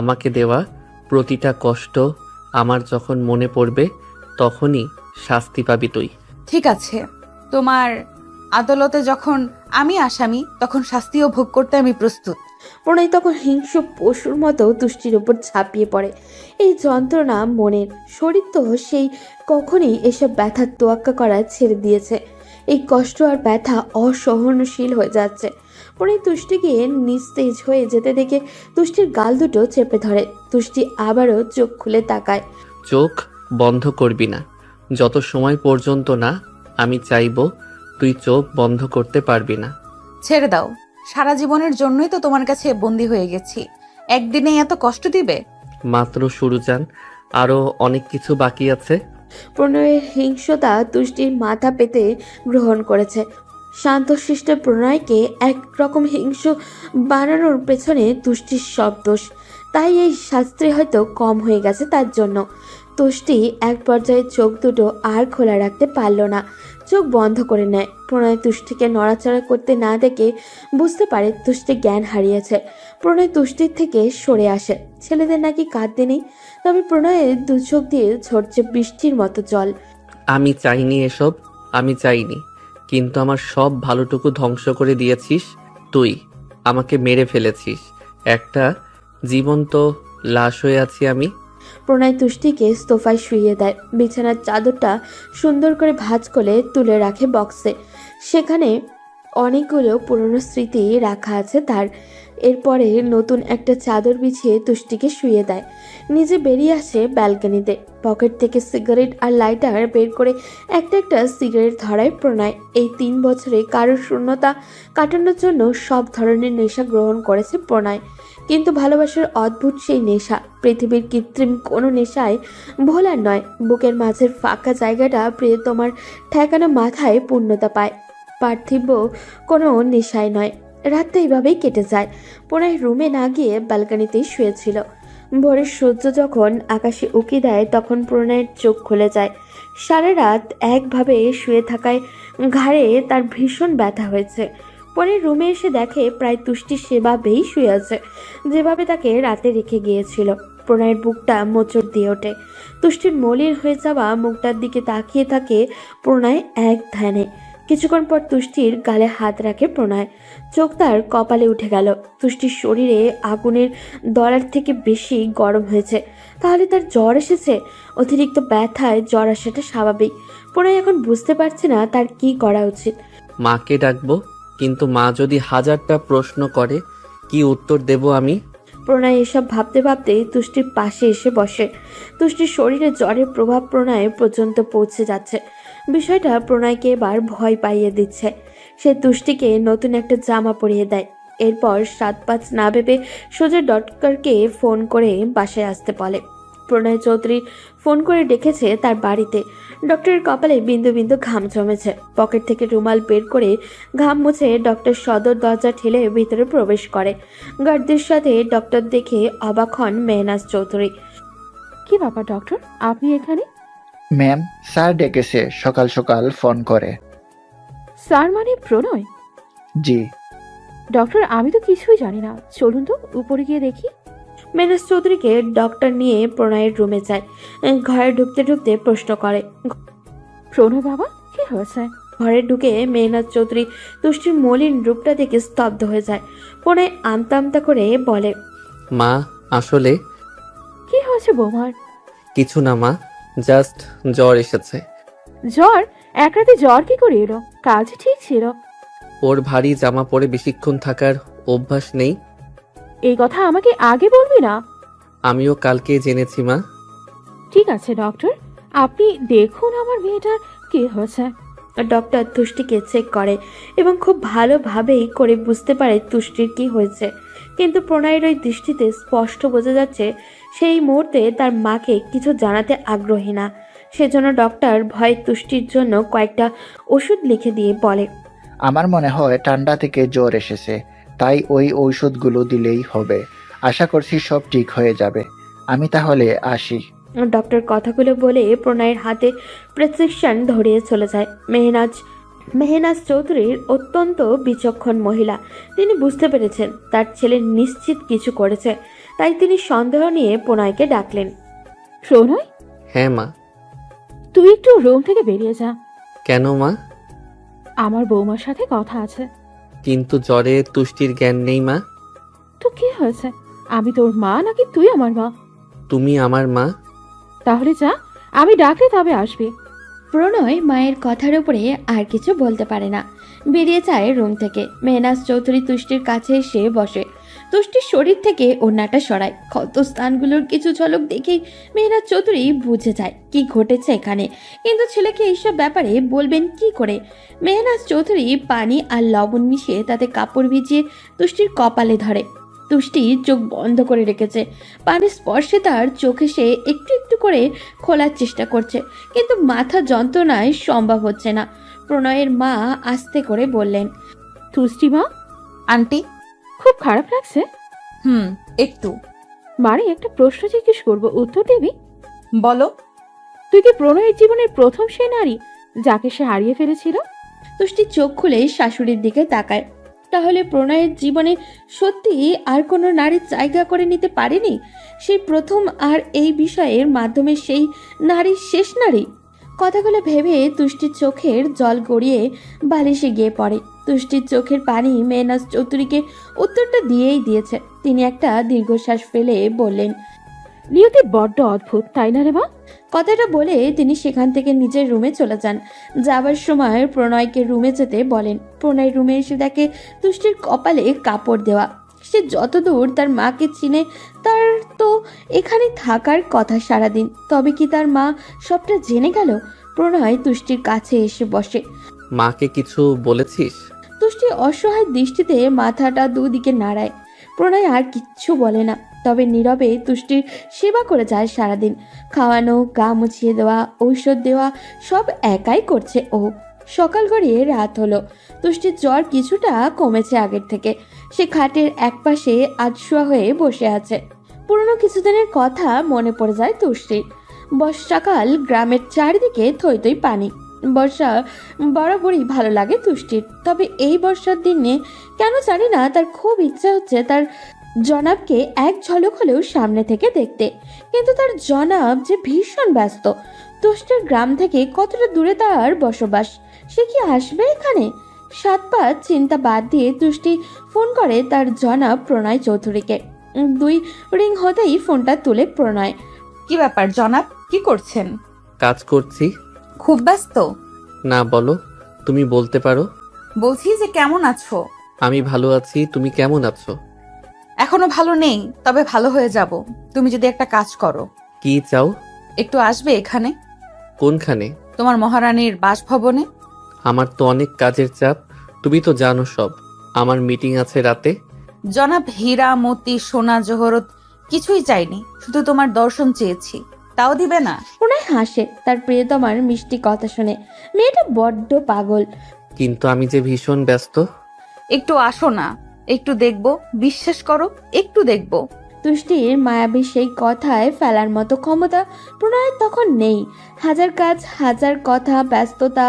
S7: আমাকে দেওয়া প্রতিটা কষ্ট আমার যখন মনে পড়বে তখনই শাস্তি পাবি তুই।
S3: ঠিক আছে, তোমার আদালতে যখন আমি আসামি তখন শাস্তিও ভোগ করতে আমি প্রস্তুত।
S1: প্রণয় তখন হিংস্র পশুর মতো তুষ্টির উপর ঝাঁপিয়ে পড়ে। এই যন্ত্রণা মনের, শরীর তো সেই কখনই এসব ব্যথার তোয়াক্কা করা ছেড়ে দিয়েছে। এই কষ্ট আর ব্যথা অসহনশীল হয়ে যাচ্ছে। প্রণয় তুষ্টিকে নিস্তেজ হয়ে যেতে দেখে তুষ্টির গাল দুটো চেপে ধরে। তুষ্টি আবারও চোখ খুলে তাকায়।
S7: চোখ বন্ধ করবি না যত সময় পর্যন্ত না আমি চাইবো তুই চোখ বন্ধ করতে পারবি না।
S3: ছেড়ে দাও, সারা জীবনের জন্যই তো তোমার কাছে বন্দী হয়ে গেছি, একদিনেই এত কষ্ট দিবে?
S7: মাত্র শুরু যান, আরো অনেক কিছু বাকি আছে।
S1: প্রণয়ের হিংস্রতা তুষ্টির মাথা পেতে গ্রহণ করেছে। শান্তশিষ্ট প্রণয়কে একরকম হিংস্র বানানোর পেছনে তুষ্টির সব দোষ। তাই এই শাস্তি হয়তো কম হয়ে গেছে তার জন্য। তুষ্টি এক পর্যায়ে চোখ দুটো আর খোলা রাখতে পারল না, চোখ বন্ধ করে নেয়। প্রণয় তুষ্টিকে নড়াচড়া করতে না দেখে বুঝতে পারে তুষ্টি জ্ঞান হারিয়েছে। প্রণয় তুষ্টির থেকে সরে আসে। ছেলেদের নাকি কাঁদতে নেই, তবে প্রণয়ের দু চোখ দিয়ে ঝরছে বৃষ্টির মতো জল।
S7: আমি চাইনি এসব, আমি চাইনি, কিন্তু আমার সব ভালোটুকু ধ্বংস করে দিয়েছিস তুই। আমাকে মেরে ফেলেছিস, একটা জীবন্ত লাশ হয়ে আছি আমি।
S1: প্রণয় তুষ্টিকে সোফায় শুইয়ে দেয়। বিছানার চাদরটা সুন্দর করে ভাঁজ করে তুলে রাখে বক্সে। সেখানে অনেকগুলো পুরনো স্মৃতি রাখা আছে তার। এরপরে নতুন একটা চাদর বিছিয়ে তুষ্টিকে শুইয়ে দেয়। নিজে বেরিয়ে আসে ব্যালকনিতে। পকেট থেকে সিগারেট আর লাইটার বের করে একটা একটা সিগারেট ধরায় প্রণয়। এই 3 বছরে কারোর শূন্যতা কাটানোর জন্য সব ধরনের নেশা গ্রহণ করেছে প্রণয়, কিন্তু ভালোবাসার অদ্ভুত সেই নেশা পৃথিবীর কৃত্রিম কোনো নেশায় ভোলার নয়। বুকের মাঝের ফাঁকা জায়গাটা প্রিয়তমার ঠেকানো মাথায় পূর্ণতা পায়, পার্থিব কোনো নেশায় নয়। রাতটা এইভাবেই কেটে যায়। প্রণয় রুমে না গিয়ে ব্যালকনিতেই শুয়েছিল। ভোরের সূর্য যখন আকাশে উকি দেয় তখন প্রণয়ের চোখ খুলে যায়। সারা রাত একভাবে শুয়ে থাকায় ঘাড়ে তার ভীষণ ব্যথা হয়েছে। পরে রুমে এসে দেখে প্রায় তুষ্টির সেভাবেই শুয়ে আছে, যেভাবে তাকে রাতে রেখে গিয়েছিল। প্রণয়ের বুকটা মোচড় দিয়ে ওঠে। তুষ্টির মলিন হয়ে যাওয়া মুখটার দিকে তাকিয়ে থাকে প্রণয় এক ধ্যানে। কিছুক্ষণ পর তুষ্টির গালে হাত রাখে প্রণয়। চোখ তার কপালে উঠে গেল। তুষ্টির শরীরে আগুনের দলার থেকে বেশি গরম হয়েছে। তাহলে তার জ্বর এসেছে। অতিরিক্ত ব্যথায় জ্বর আসাটা স্বাভাবিক। প্রণয় এখন বুঝতে পারছে না তার কি করা উচিত।
S7: মাকে ডাকবো, কিন্তু মা যদি 1000টা প্রশ্ন করে কি উত্তর দেব আমি?
S1: প্রণয় এসব ভাবতে ভাবতে তুষ্টির পাশে এসে বসে। তুষ্টির শরীরে জ্বরের প্রভাব প্রণয় পর্যন্ত পৌঁছে যাচ্ছে। বিষয়টা প্রণয়কে এবার ভয় পাইয়ে দিচ্ছে। সে তুষ্টিকে নতুন একটা জামা পরিয়ে দেয়। এরপর 7-5 না ভেবে সোজা ডক্টরকে ফোন করে বাসায় আসতে বলে। প্রণয় চৌধুরী ফোন করে ডেকেছে তার বাড়িতে। ডক্টরের কপালে বিন্দু বিন্দু ঘাম জমেছে। পকেট থেকে রুমাল বের করে ঘাম মুছে ডক্টর সদর দরজা ঠেলে ভিতরে প্রবেশ করে। গার্ডদের সাথে ডক্টর দেখে অবাক হন মেহনাজ চৌধুরী।
S2: কি ব্যাপার ডক্টর, আপনি এখানে?
S10: ম্যাম, স্যার ডেকেছে সকাল সকাল ফোন করে।
S2: স্যার মানে প্রণয়?
S10: জি।
S2: ডক্টর, আমি তো কিছুই জানি না, চলুন তো উপরে গিয়ে দেখি।
S1: মেহনাজ চৌধুরীকে ডক্টর নিয়ে প্রণয়ের রুমে যায়। ঘরে ঢুকতে ঢুকতে প্রশ্ন করে।
S2: প্রণয় বাবা, কি হয়েছে?
S1: ঘরে ঢুকে মেহনাজ চৌধুরী তুষ্টির মলিন রূপটা দেখে স্তব্ধ হয়ে যায়। প্রণয় আমতা আমতা করে বলে,
S7: মা আসলে
S2: কি হয়েছে বৌমার?
S7: কিছু না মা, জাস্ট জ্বর এসেছে।
S2: জ্বর? এক রাতে জ্বর কি করে এলো? কাজ ঠিক ছিল।
S7: ওর ভারী জামা পরে বেশিক্ষণ থাকার অভ্যাস নেই।
S2: এই কথা আমাকে আগে বলবি না?
S7: আমিও কালকে জেনেছি মা।
S2: ঠিক আছে ডক্টর, আপনি দেখুন আমার মেয়েটার কি হয়েছে।
S1: ডক্টর তুষ্টিকে চেক করে এবং খুব ভালোভাবেই করে বুঝতে পারে তুষ্টির কি হয়েছে, কিন্তু প্রণয়ের ওই দৃষ্টিতে স্পষ্ট বোঝা যাচ্ছে সেই মুহূর্তে তার মাকে কিছু জানাতে আগ্রহী না। সেজন্য ডক্টর ভয়ে তুষ্টির জন্য কয়েকটা ওষুধ লিখে দিয়ে বলে,
S10: আমার মনে হয় ঠান্ডা থেকে জ্বর এসেছে, তাই ওই ঔষধগুলো দিলেই হবে। আশা করছি সব ঠিক হয়ে যাবে। আমি তাহলে আসি।
S1: ডক্টর কথাগুলো বলে প্রণয়ের হাতে প্রেসক্রিপশন ধরিয়ে চলে যায়। মেহনাজ চৌধুরীর অত্যন্ত বিচক্ষণ মহিলা। তিনি বুঝতে পেরেছেন তার ছেলে নিশ্চিত কিছু করেছে, তাই তিনি সন্দেহ নিয়ে প্রণয়কে ডাকলেন।
S2: প্রণয়,
S7: হ্যাঁ মা।
S2: তুই একটু রুম থেকে বেরিয়ে যা।
S7: কেন মা?
S2: আমার বৌমার সাথে কথা আছে।
S7: কিন্তু জ্বরে তুষ্টির জ্ঞান নেই মা।
S2: তো কি হয়েছে? আমি তোর মা নাকি তুই আমার মা?
S7: তুমি আমার মা।
S2: তাহলে যা, আমি ডাকলে তবে আসবি।
S1: প্রণয় মায়ের কথার উপরে আর কিছু বলতে পারে না, বেরিয়ে যায় রুম থেকে। মেহনাজ চৌধুরী তুষ্টির কাছে এসে বসে। তুষ্টির শরীর থেকে ওড়নাটা সরায়। ক্ষত স্থানগুলোর কিছু ঝলক দেখেই মেহনাজ চৌধুরী বুঝে যায় কি ঘটেছে এখানে, কিন্তু ছেলেকে এইসব ব্যাপারে বলবেন কি করে। মেহনাজ চৌধুরী পানি আর লবণ মিশিয়ে তাতে কাপড় ভিজিয়ে তুষ্টির কপালে ধরে। তুষ্টি চোখ বন্ধ করে রেখেছে। পানির স্পর্শে তার চোখে সে একটু একটু করে খোলার চেষ্টা করছে, কিন্তু মাথা যন্ত্রণায় সম্ভব হচ্ছে না। প্রণয়ের মা আস্তে করে বললেন,
S2: তুষ্টি মা,
S3: আন্টি।
S2: খুব খারাপ লাগছে?
S3: একটু।
S2: মারে একটা প্রশ্ন জিজ্ঞেস করবো, উত্তর দিবি?
S3: বলো।
S2: তুই কি প্রণয়ের জীবনের প্রথম সে নারী যাকে সে হারিয়ে ফেলেছিল?
S1: তুষ্টি চোখ খুলে শাশুড়ির দিকে তাকায়। তাহলে প্রণয়ের জীবনে সত্যি আর কোনো নারী জায়গা করে নিতে পারেনি? সেই প্রথম, আর এই বিষয়ের মাধ্যমে সেই নারী শেষ নারী। কথাগুলো ভেবে তুষ্টির চোখের জল গড়িয়ে বালিশে গিয়ে পড়ে। তুষ্টির চোখের পানি মেহনাজ চৌধুরীকে উত্তরটা দিয়েই দিয়েছে। তিনি একটা দীর্ঘশ্বাস ফেলে বললেন,
S2: নিয়তি বড্ড অদ্ভুত, তাই না রে মা?
S1: কথাটা বলে তিনি সেখান থেকে নিজের রুমে চলে যান। যাবার সময় প্রণয়কে রুমে যেতে বলেন। প্রণয় রুমে এসে দেখে তুষ্টির কপালে কাপড় দেওয়া। সে যতদূর তার মাকে চিনে, তার তো এখানে থাকার কথা সারাদিন। তবে কি তার মা সবটা জেনে গেল? প্রণয় তুষ্টির কাছে এসে বসে।
S7: মাকে কিছু বলেছিস?
S1: তুষ্টি অসহায় দৃষ্টিতে মাথাটা দুদিকে নাড়ায়। প্রণয় আর কিচ্ছু বলে না, তবে নীরবে তুষ্টির সেবা করে যায় সারাদিন। খাওয়ানো, গা মুছিয়ে দেওয়া, ঔষধ দেওয়া সব একাই করছে ও। সকাল গড়িয়ে রাত হলো। তুষ্টির জ্বর কিছুটা কমেছে আগের থেকে। সে খাটের একপাশে আধশোয়া হয়ে বসে আছে। পুরনো কিছুদিনের কথা মনে পড়ে যায় তুষ্টির। বর্ষাকাল, গ্রামের চারিদিকে থই থই পানি। বর্ষা বরাবরই ভালো লাগে তুষ্টির, তবে এই বর্ষার দিনে কেন জানি না তার খুব ইচ্ছা হচ্ছে তার জনাবকে এক ঝলক হলেও সামনে থেকে দেখতে। কিন্তু তার জনাব যে ভীষণ ব্যস্ত। তুষ্টির গ্রাম থেকে কতটা দূরে তার বসবাস, সে কি আসবে এখানে? 7-5 চিন্তা বাদ দিয়ে তুষ্টি ফোন করে তার জনাব প্রণয় চৌধুরীকে। 2 রিং হতেই ফোনটা তুলে প্রণয়।
S3: কি ব্যাপার জনাব, কি করছেন?
S7: কাজ করছি।
S3: খুব ব্যস্ত?
S7: না, বলো। তুমি বলতে পারো।
S3: বলছি যে কেমন আছো?
S7: আমি ভালো আছি, তুমি কেমন আছো?
S3: এখনো ভালো নেই, তবে ভালো হয়ে যাব তুমি যদি একটা কাজ করো।
S7: কি চাও?
S3: একটু আসবে এখানে,
S7: কোনখানে?
S3: তোমার মহারানীর বাসভবনে।
S7: আমার তো অনেক কাজের চাপ, তুমি তো জানো সব। আমার মিটিং আছে রাতে।
S3: জনাব, হীরা মতি সোনা জহরত কিছুই চাইনি, শুধু তোমার দর্শন চেয়েছি, তাও দিবে না?
S1: প্রণয় হাসে তার প্রিয়তমার মিষ্টি কথা শুনে। মেয়েটা বড্ড পাগল।
S7: কিন্তু আমি যে ভীষণ ব্যস্ত।
S3: একটু আসো না, একটু দেখবো, বিশ্বাস করো, একটু দেখবো।
S1: তুষ্টির মায়াবী সেই কথায় ফেলার মতো ক্ষমতা প্রণয়ের তখন নেই। হাজার কাজ, হাজার কথা, ব্যস্ততা,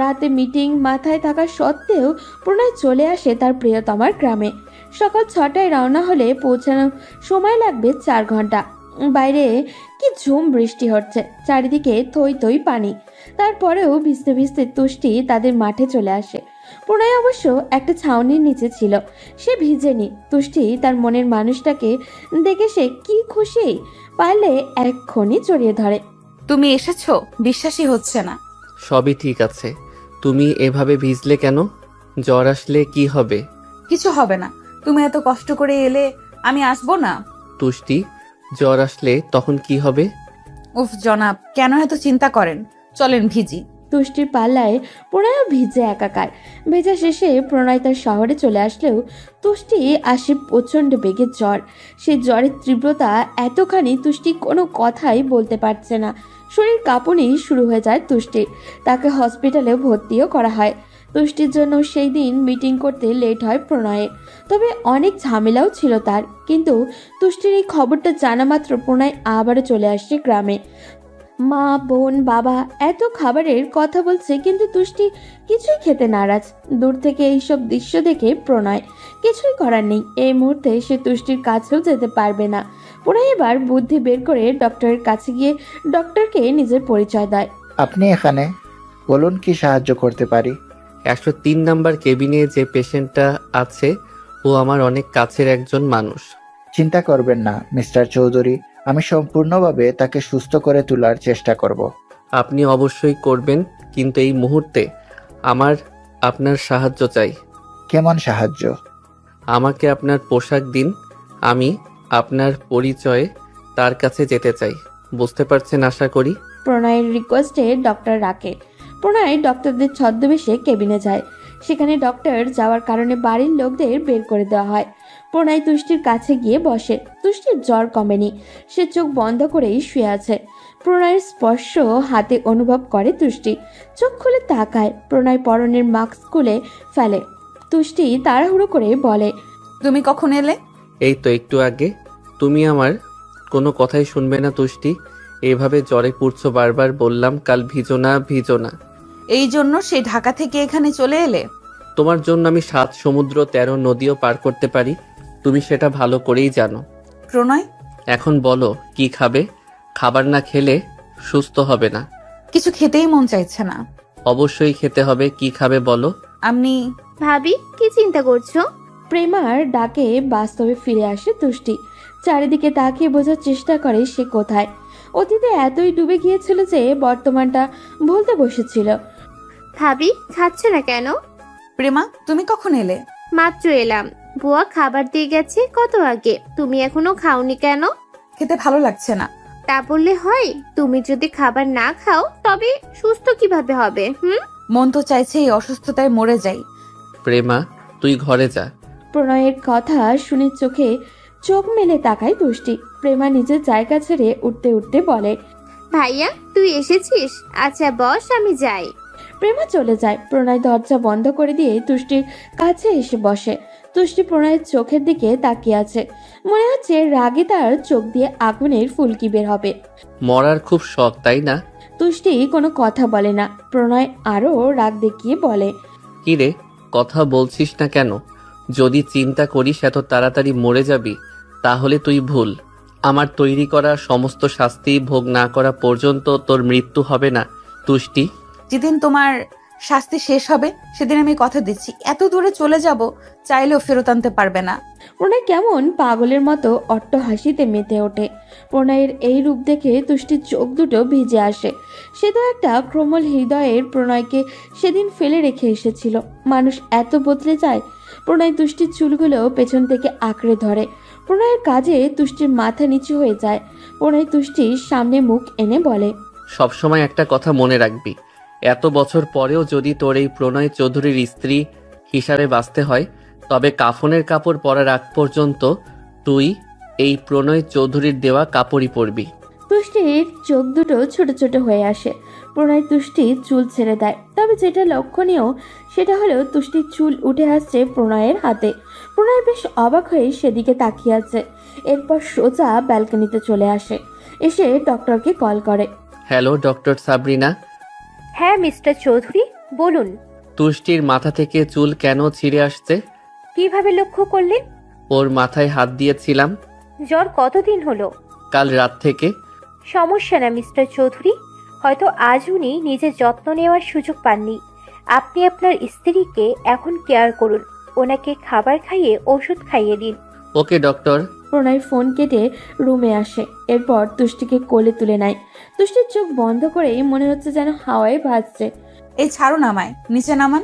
S1: রাতে মিটিং মাথায় থাকা সত্ত্বেও প্রণয় চলে আসে তার প্রিয়তমার গ্রামে। সকাল 6টায় রওনা হলে পৌঁছানো সময় লাগবে 4 ঘন্টা। বাইরে কি ঝুম বৃষ্টি হচ্ছে, চারিদিকে থই থই পানি। তারপরেও ভিজতে ভিজতে তুষ্টি তাদের মাঠে চলে আসে। প্রণয় অবশ্য একটা ছাউনির নিচে ছিল, সে ভিজেনি। তুষ্টি তার মনের মানুষটাকে দেখে সে কি খুশি, পারলে এক্ষুনি জড়িয়ে ধরে।
S3: তুমি এসেছো, বিশ্বাসই হচ্ছে না।
S7: সবই ঠিক আছে, তুমি এভাবে ভিজলে কেন? জ্বর আসলে কি হবে?
S3: কিছু হবে না, তুমি এত কষ্ট করে এলে, আমি আসবো না?
S7: তুষ্টি, জ্বর আসলে তখন কি হবে?
S3: উফ জনাব, কেন এত চিন্তা করেন? চলেন ভিজি।
S1: তুষ্টির পাল্লায় প্রণয়ও ভিজে একাকার। ভেজা শেষে প্রণয় তার শহরে চলে আসলেও তুষ্টি আসে প্রচণ্ড বেগে জ্বর। সেই জ্বরের তীব্রতা এতখানি তুষ্টি কোনো কথাই বলতে পারছে না। শরীর কাঁপুনি শুরু হয়ে যায় তুষ্টির। তাকে হসপিটালে ভর্তিও করা হয়। তুষ্টির জন্য সেই দিন মিটিং করতে লেট হয় প্রণয়ের। তবে অনেক ঝামেলাও ছিল তার। কিন্তু তুষ্টির এই খবরটা জানা মাত্র প্রণয় আবারও চলে আসছে গ্রামে। মা, বোন, বাবা এত খাবারের কথা বলছে, কিন্তু তুষ্টি কিছুই খেতে নারাজ। দূর থেকে এইসব দৃশ্য দেখে প্রণয় কিছুই করার নেই। এই মুহূর্তে সে তুষ্টির কাছেও যেতে পারবে না। প্রণয় এবার বুদ্ধি বের করে ডক্টরের কাছে গিয়ে ডক্টরকে নিজের পরিচয় দেয়।
S10: আপনি এখানে, বলুন কি সাহায্য করতে পারি?
S7: 103 নাম্বার কেবিনে যে পেশেন্টটা আছে ও আমার অনেক কাছের একজন মানুষ।
S10: চিন্তা করবেন না মিস্টার চৌধুরী, আমি সম্পূর্ণভাবে তাকে সুস্থ করে তোলার চেষ্টা করব।
S7: আপনি অবশ্যই করবেন, কিন্তু এই মুহূর্তে আমার আপনার সাহায্য চাই।
S10: কেমন সাহায্য?
S7: আমাকে আপনার পোশাক দিন, আমি আপনার পরিচয়ে তার কাছে যেতে চাই। বুঝতে পারছেন আশা করি।
S1: প্রণয়ের রিকোয়েস্টে ডক্টর রাখে। প্রণয় ডক্টরদের ছদ্মবেশে কেবিনে যায়। সেখানে ডক্টর যাওয়ার কারণে বাড়ির লোকদের বের করে দেওয়া হয়। প্রণয় তুষ্টির কাছে গিয়ে বসে। তুষ্টির জ্বর কমেনি, সে চোখ বন্ধ করেই শুয়ে আছে। প্রণয়ের স্পর্শ হাতে অনুভব করে তুষ্টি। চোখ খুলে তাকায়। প্রণয় পরনের মাস্ক খুলে ফেলে। তুষ্টি তাড়াহুড়ো করে বলে,
S3: তুমি কখন এলে?
S7: এই তো একটু আগে। তুমি আমার কোনো কথাই শুনবে না তুষ্টি। এভাবে জ্বরে পুড়ছো বারবার, বললাম কাল ভিজো না ভিজো না।
S3: এই জন্য সে ঢাকা থেকে এখানে চলে এলে?
S7: তোমার জন্য আমি 7 সমুদ্র 13 নদীও পার করতে পারি, তুমি সেটা ভালো করেই জানো।
S3: প্রণয়,
S7: এখন বলো কি খাবে? খাবার না খেলে সুস্থ হবে না।
S3: কিছু খেতেই মন চাইছে না।
S7: অবশ্যই খেতে হবে, কি খাবে বলো।
S3: আপনি
S9: ভাবি, কি চিন্তা করছো?
S1: প্রেমার ডাকে বাস্তবে ফিরে আসে তুষ্টি। চারিদিকে তাকিয়ে বোঝার চেষ্টা করে সে কোথায়। অতীতে এতই ডুবে গিয়েছিল যে বর্তমানটা ভুলতে বসেছিল।
S9: ভাবি, খাচ্ছ না কেন?
S3: প্রেমা, তুমি কখন এলে?
S9: মাত্র এলাম। বুয়া খাবার দিয়ে গেছে কত আগে, তুমি এখনো খাওনি কেন?
S3: খেতে ভালো লাগছে না।
S9: তা বললে হয়? তুমি যদি খাবার না খাও তবে সুস্থ কিভাবে হবে?
S3: মন তো চাইছে এই অসুস্থতায় মরে যাই।
S7: প্রেমা, তুই ঘরে যা।
S1: প্রণয়ের কথা শুনে চোখে চোখ মেলে তাকায় তুষ্টি। প্রেমা নিজের জায়গা ছেড়ে উঠতে উঠতে বলে,
S9: ভাইয়া, তুই এসেছিস? আচ্ছা বস, আমি যাই।
S1: প্রেমা চলে যায়। প্রণয় দরজা বন্ধ করে দিয়ে তুষ্টির কাছে এসে বসে। তুষ্টি প্রণয়ের চোখের দিকে তাকিয়ে আছে। মনে হচ্ছে রাগে তার চোখ দিয়ে আগুনের ফুলকি বের হবে।
S7: মরার খুব শখ, তাই না?
S1: তুষ্টি কোনো কথা বলে না। প্রণয় আরো রাগ দেখিয়ে বলে,
S7: কি রে, কথা বলছিস না কেন? যদি চিন্তা করিস এত তাড়াতাড়ি মরে যাবি, তাহলে তুই ভুল। আমার তৈরি করা সমস্ত শাস্তি ভোগ না করা পর্যন্ত তোর মৃত্যু হবে না তুষ্টি।
S3: যেদিন তোমার শাস্তি শেষ হবে সেদিন আমি কথা দিচ্ছি, এত দূরে চলে যাব চাইলেও ফেরত আনতে পারবে না।
S1: প্রণয় কেমন পাগলের মতো অট্ট হাসিতে মেতে ওঠে। প্রণয়ের এই রূপ দেখে তুষ্টির চোখ দুটো ভিজে আসে। সে তো একটা ক্রমল হৃদয়ের প্রণয়কে সেদিন ফেলে রেখে এসেছিল। মানুষ এত বদলে যায়। প্রণয় তুষ্টির চুলগুলো পেছন থেকে আঁকড়ে ধরে। প্রণয়ের কাজে তুষ্টির মাথা নিচু হয়ে যায়। প্রণয় তুষ্টির সামনে মুখ এনে বলে,
S7: সবসময় একটা কথা মনে রাখবি, এত বছর পরেও যদি তোর এই প্রণয় চৌধুরীর স্ত্রী হিসাবে বাঁচতে হয়, তবে কাফনের কাপড় পরার আগ পর্যন্ত তুই এই প্রণয় চৌধুরীর দেওয়া কাপড়ই পরবি।
S1: তুষ্টির চোখ দুটো ছোট ছোট হয়ে আসে। প্রণয় তুষ্টির চুল ছেড়ে দেয়। তবে যেটা লক্ষণীয় সেটা হলো তুষ্টির চুল উঠে আসছে প্রণয়ের হাতে। প্রণয় বেশ অবাক হয়ে সেদিকে তাকিয়ে আছে। এরপর সোজা ব্যালকনিতে চলে আসে। এসে ডক্টরকে কল করে।
S7: Hello doctor Sabrina.
S2: হ্যাঁ মিস্টার চৌধুরী, বলুন।
S7: তুষ্টির মাথা থেকে চুল কেন ছিঁড়ে আসছে?
S2: কিভাবে লক্ষ্য করলেন?
S7: ওর মাথায় হাত দিয়েছিলাম।
S2: জ্বর কতদিন হলো?
S7: কাল রাত থেকে।
S2: সমস্যা না মিস্টার চৌধুরী, হয়তো আজ উনি নিজের যত্ন নেওয়ার সুযোগ পাননি। আপনি আপনার স্ত্রীকে এখন কেয়ার করুন, ওনাকে খাবার খাইয়ে ওষুধ খাইয়ে দিন।
S7: ওকে ডক্টর।
S1: প্রণয় ফোন কেটে রুমে আসে। এরপর তুষ্টিকে কোলে তুলে নেয়। তুষ্টির চোখ বন্ধ করেই মনে হচ্ছে যেন হাওয়ায় ভাসছে।
S3: এই ছাড়ুন আমায়, নিচে নামান।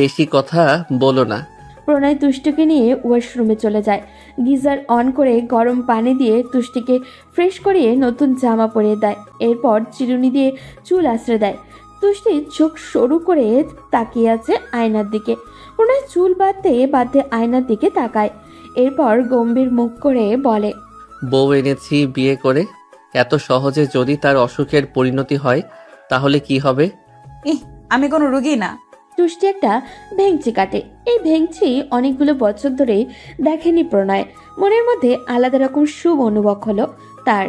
S7: বেশি কথা বলো না।
S1: প্রণয় তুষ্টিকে নিয়ে ওয়াশরুমে চলে যায়। গিজার অন করে গরম পানি দিয়ে তুষ্টিকে ফ্রেশ করিয়ে নতুন জামা পরিয়ে দেয়। এরপর চিরুনি দিয়ে চুল আঁচড়ে দেয়। তুষ্টি চোখ সরু করে তাকিয়ে আছে আয়নার দিকে। প্রণয় চুল বাঁধতে বাঁধতে আয়নার দিকে তাকায়, এরপর গম্ভীর মুখ করে বলে,
S7: বউ এনেছি বিয়ে করে, এত সহজে যদি তার অসুখের পরিণতি হয় তাহলে কি হবে?
S3: ইহ, আমি কোনো রুগী না।
S1: তুষ্টি একটা ভেংচি কাটে। এই ভেংচি অনেকগুলো বছর ধরে দেখেনি প্রণয়। মনের মধ্যে আলাদা রকম শুভ অনুভব হলো তার।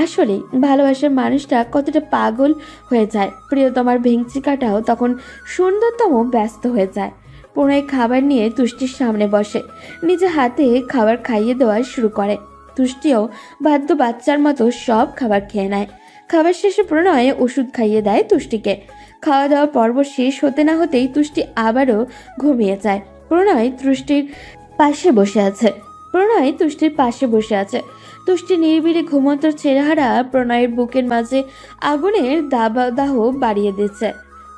S1: আসলে ভালোবাসার মানুষটা কতটা পাগল হয়ে যায়। প্রিয়তমার ভেংচি কাটাও তখন সুন্দরতম ব্যস্ত হয়ে যায়। প্রণয় খাবার নিয়ে তুষ্টির সামনে বসে, নিজে হাতে খাবার খাইয়ে দেওয়া শুরু করে। তুষ্টিও বাধ্য বাচ্চার মতো সব খাবার খেয়ে নেয়। খাবার শেষে প্রণয় ওষুধ খাইয়ে দেয় তুষ্টিকে। খাওয়া দাওয়া পর্ব শেষ হতে না হতেই তুষ্টি আবারও ঘুমিয়ে যায়। প্রণয় তুষ্টির পাশে বসে আছে। তুষ্টি নিরিবিলি ঘুমন্ত চেহারা প্রণয়ের বুকের মাঝে আগুনের দাহ বাড়িয়ে দিচ্ছে।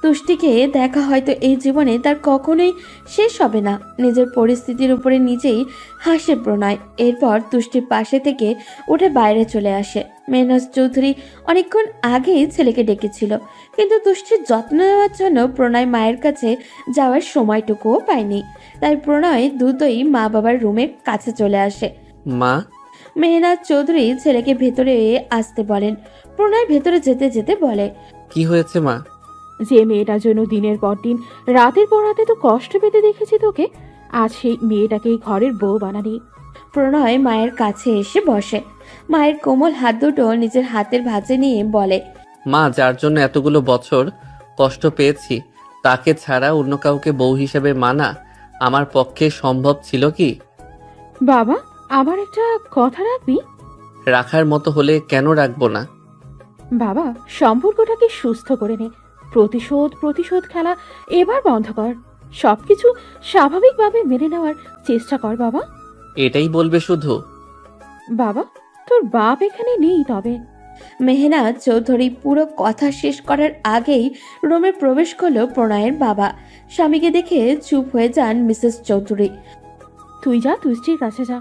S1: তুষ্টিকে দেখা হয়তো এই জীবনে তার কখনোই শেষ হবে না। নিজের পরিস্থিতির উপরে নিজেই হাসে প্রণয়। এরপর তুষ্টির পাশে থেকে উঠে বাইরে চলে আসে। মেহনাজ চৌধুরী অনেকক্ষণ আগেই ছেলেকে ডেকেছিল, কিন্তু তুষ্টির যত্ন নেওয়ার জন্য প্রণয় মায়ের কাছে যাওয়ার সময়টুকুও পায়নি। তাই প্রণয় দ্রুতই মা বাবার রুমের কাছে চলে আসে।
S7: মা,
S1: মেহনাজ চৌধুরী ছেলেকে ভেতরে আসতে বলেন। প্রণয় ভেতরে যেতে যেতে বলে,
S7: কি হয়েছে মা?
S11: যে মেয়েটার জন্য দিনের পর দিন রাতের পর রাতে তো কষ্ট পেতে দেখেছি তোকে, আজ সেই মেয়েটাকেই ঘরের বউ বানানি।
S1: প্রণয় মায়ের কাছে এসে বসে। মায়ের কোমল হাত দুটো নিজের হাতের ভাঁজে নিয়ে বলে,
S7: মা, যার জন্য এতগুলো বছর কষ্ট পেয়েছি তাকে ছাড়া অন্য কাউকে বউ হিসেবে মানা আমার পক্ষে সম্ভব ছিল কি?
S11: বাবা, আবার একটা কথা রাখবি?
S7: রাখার মতো হলে কেন রাখবো না?
S11: বাবা, সম্পর্কটাকে সুস্থ করে নে। প্রতিশোধ খেলা এবার বন্ধ কর। সবকিছু স্বাভাবিকভাবে মেনে নেওয়ার চেষ্টা কর বাবা।
S7: এটাই বলবে শুধু?
S11: বাবা, তোর বাপ এখানে নেই। তবে
S1: মেহনাজ চৌধুরী পুরো কথা শেষ করার আগেই রুমে প্রবেশ করলো প্রণয়ের বাবা। স্বামীকে দেখে চুপ হয়ে যান মিসেস চৌধুরী।
S11: তুই যা, তুষ্টির কাছে যা।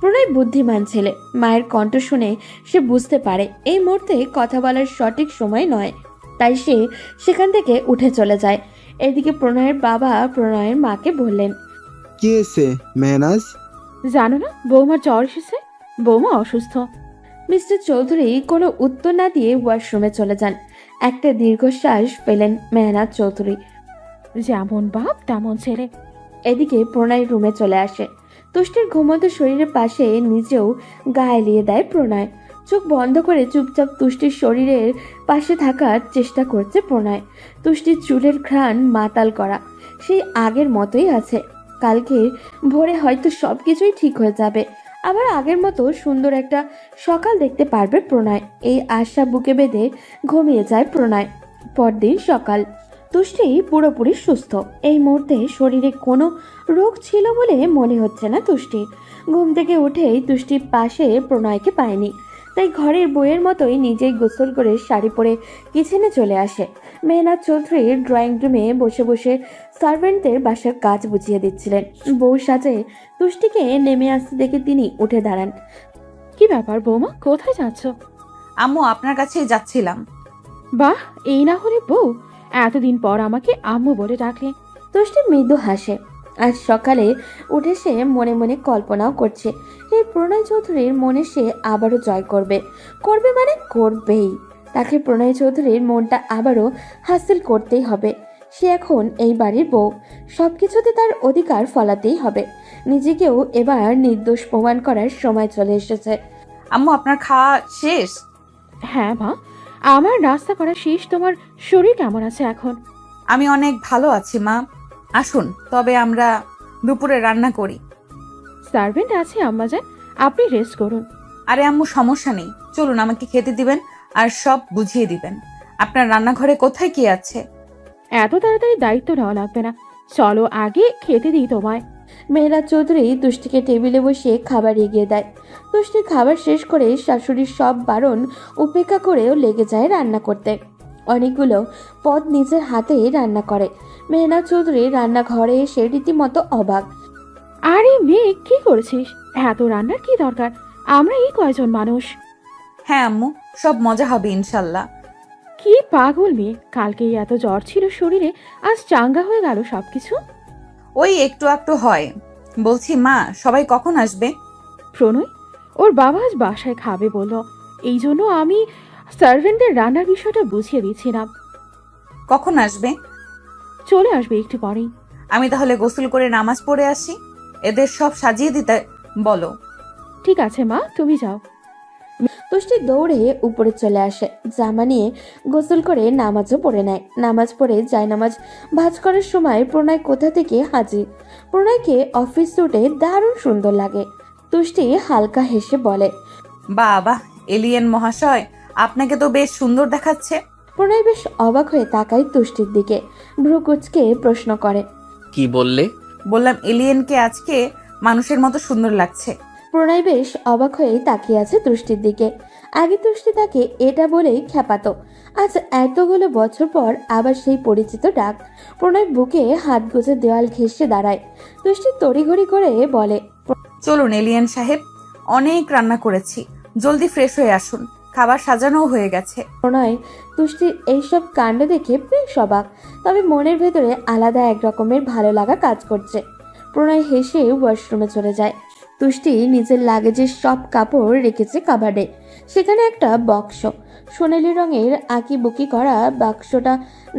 S1: প্রণয় বুদ্ধিমান ছেলে। মায়ের কণ্ঠ শুনে সে বুঝতে পারে এই মুহূর্তে কথা বলার সঠিক সময় নয়, তাই সে সেখান থেকে উঠে চলে যায়। এদিকে প্রণয়ের বাবা প্রণয়ের মাকে বললেন,
S6: কি হয়েছে মেহনাজ?
S11: জানো না বৌমার জ্বর এসেছে, বৌমা অসুস্থ।
S1: মিস্টার চৌধুরী কোনো উত্তর না দিয়ে ওয়াশরুমে চলে যান। একটা দীর্ঘশ্বাস ফেলেন মেহনাজ চৌধুরী।
S11: যেমন বাপ তেমন ছেলে।
S1: এদিকে প্রণয় রুমে চলে আসে। তুষ্টির ঘুমন্ত শরীরের পাশে নিজেও গা এলিয়ে দেয় প্রণয়। চোখ বন্ধ করে চুপচাপ তুষ্টির শরীরের পাশে থাকার চেষ্টা করছে প্রণয়। তুষ্টির চুলের ঘ্রাণ মাতাল করা, সেই আগের মতোই আছে। কালকে ভোরে হয়তো সব কিছুই ঠিক হয়ে যাবে, আবার আগের মতো সুন্দর একটা সকাল দেখতে পারবে প্রণয়। এই আশা বুকে বেঁধে ঘুমিয়ে যায় প্রণয়। পরদিন সকাল। তুষ্টি পুরোপুরি সুস্থ। এই মুহূর্তে শরীরে কোনো রোগ ছিল বলে মনে হচ্ছে না তুষ্টির। ঘুম থেকে উঠেই তুষ্টির পাশে প্রণয়কে পায়নি, তাই ঘরের বইয়ের মতোই নিজেই গোসল করে শাড়ি পরে কিচেনে চলে আসে। মেহনাজ চৌধুরীর ড্রয়িং রুমে বসে বসে সার্ভেন্টদের বাসার কাজ বুঝিয়ে দিচ্ছিলেন। বউ সাজে তুষ্টিকে নেমে আসতে দেখে তিনি উঠে দাঁড়ান।
S11: কি ব্যাপার বৌমা, কোথায় যাচ্ছ?
S3: আম্মু, আপনার কাছেই যাচ্ছিলাম।
S11: বাহ, এই না হলে বউ, এতদিন পর আমাকে আম্মু বলে ডাকলে।
S1: তুষ্টি মৃদু হাসে। আজ সকালে উঠে সে মনে মনে কল্পনাও করছে এই প্রণয় চৌধুরীর মনে সে আবারও জয় করবে। মানে করবেই। তাকে প্রণয় চৌধুরীর মনটা আবারও হাসিল করতেই হবে। সে এখন এই বাড়ির বউ, সবকিছুতে তার অধিকার ফলাতেই হবে। নিজেকেও এবার নির্দোষ প্রমাণ করার সময় চলে এসেছে।
S3: আম্মু, আপনার খাওয়া শেষ?
S11: হ্যাঁ মা, আমার নাস্তা করা শেষ। তোমার শরীর কেমন আছে এখন?
S3: আমি অনেক ভালো আছি মা। আসুন তবে আমরা দুপুরে রান্না করি।
S11: সার্ভেন্ট আছে আম্মাজান, আপনি রেস্ট করুন।
S3: আরে আম্মু, সমস্যা নেই, চলুন আমাকে খেতে দিবেন আর সব বুঝিয়ে দিবেন। আপনার রান্নাঘরে কোথায় কি আছে?
S11: এত তাড়াতাড়ি দায়িত্ব নেওয়া লাগবে না, চলো আগে খেতে দিই তোমায়।
S1: মেহরাজ চৌধুরী তুষ্টিকে টেবিলে বসিয়ে খাবার এগিয়ে দেয়। তুষ্টি খাবার শেষ করে শাশুড়ির সব বারণ উপেক্ষা করেও লেগে যায় রান্না করতে। অনেকগুলো পদ নিজের হাতেই রান্না করে। মেহনাজ চৌধুরী রান্নাঘরে এসে রীতিমতো অবাক।
S11: আরে মেয়ে, কি করেছিস? এত রান্নার কি দরকার? আমরা এই কয়জন মানুষ।
S3: হ্যাঁ আম্মু, সব মজা হবে ইনশাল্লাহ।
S11: কি পাগল মেয়ে, কালকেই এত জ্বর ছিল শরীরে, আজ চাঙ্গা হয়ে গেল সবকিছু।
S3: ওই একটু একটু হয়। বলছি মা, সবাই কখন আসবে?
S11: প্রণয়, ওর বাবা আজ বাসায় খাবে বলল, এই জন্য আমি সার্ভেন্টদের রান্নার বিষয়টা বুঝিয়ে দিচ্ছিলাম।
S3: কখন আসবে?
S11: চলে আসবে একটু পরেই।
S3: আমি তাহলে গোসল করে নামাজ পড়ে আসি। এদের সব সাজিয়ে দিতে বলো।
S11: ঠিক আছে মা, তুমি যাও।
S1: তুষ্টি দৌড়ে উপরে চলে আসে, জামা নিয়ে গোসল করে নামাজও পড়ে নেয়। নামাজ পড়ে জায়নামাজ ভাঁজ করার সময় প্রণয় কোথা থেকে হাজির। প্রণয়কে অফিস স্যুটে দারুণ সুন্দর লাগে। তুষ্টি হালকা হেসে বলে,
S3: বাবা, এলিয়েন মহাশয়, আপনাকে তো বেশ সুন্দর দেখাচ্ছে।
S1: প্রণয় বেশ অবাক হয়ে তাকায় তুষ্টির দিকে, ভ্রু কুঁচকে প্রশ্ন করে,
S7: কি বললে?
S3: বললাম এলিয়েনকে আজকে মানুষের মতো সুন্দর লাগছে।
S1: প্রণয় বেশ অবাক হয়ে তাকিয়ে আছে তুষ্টির দিকে। আগে তুষ্টি তাকে এটা বলেই খেপাতো, আজ এতগুলো বছর পর আবার সেই পরিচিত ডাক। প্রণয় বুকে হাত গুজে দেওয়াল ঘেঁষে দাঁড়ায়। তুষ্টি তড়িঘড়ি করে বলে,
S3: চলুন এলিয়েন সাহেব, অনেক রান্না করেছি, জলদি ফ্রেশ হয়ে আসুন, খাবার সাজানোও হয়ে গেছে।
S1: প্রণয় তুষ্টির এইসব কাণ্ড দেখে বেশ অবাক, তবে মনের ভেতরে আলাদা এক রকমের ভালো লাগা কাজ করছে। প্রণয় হেসে ওয়াশরুমে চলে যায়। তুষ্টি নিজের লাগেজের সব কাপড় রেখেছে কাবার্ডে। সেখানে একটা বক্স, সোনালি রঙের আঁকিবুকি করা। বাক্সটা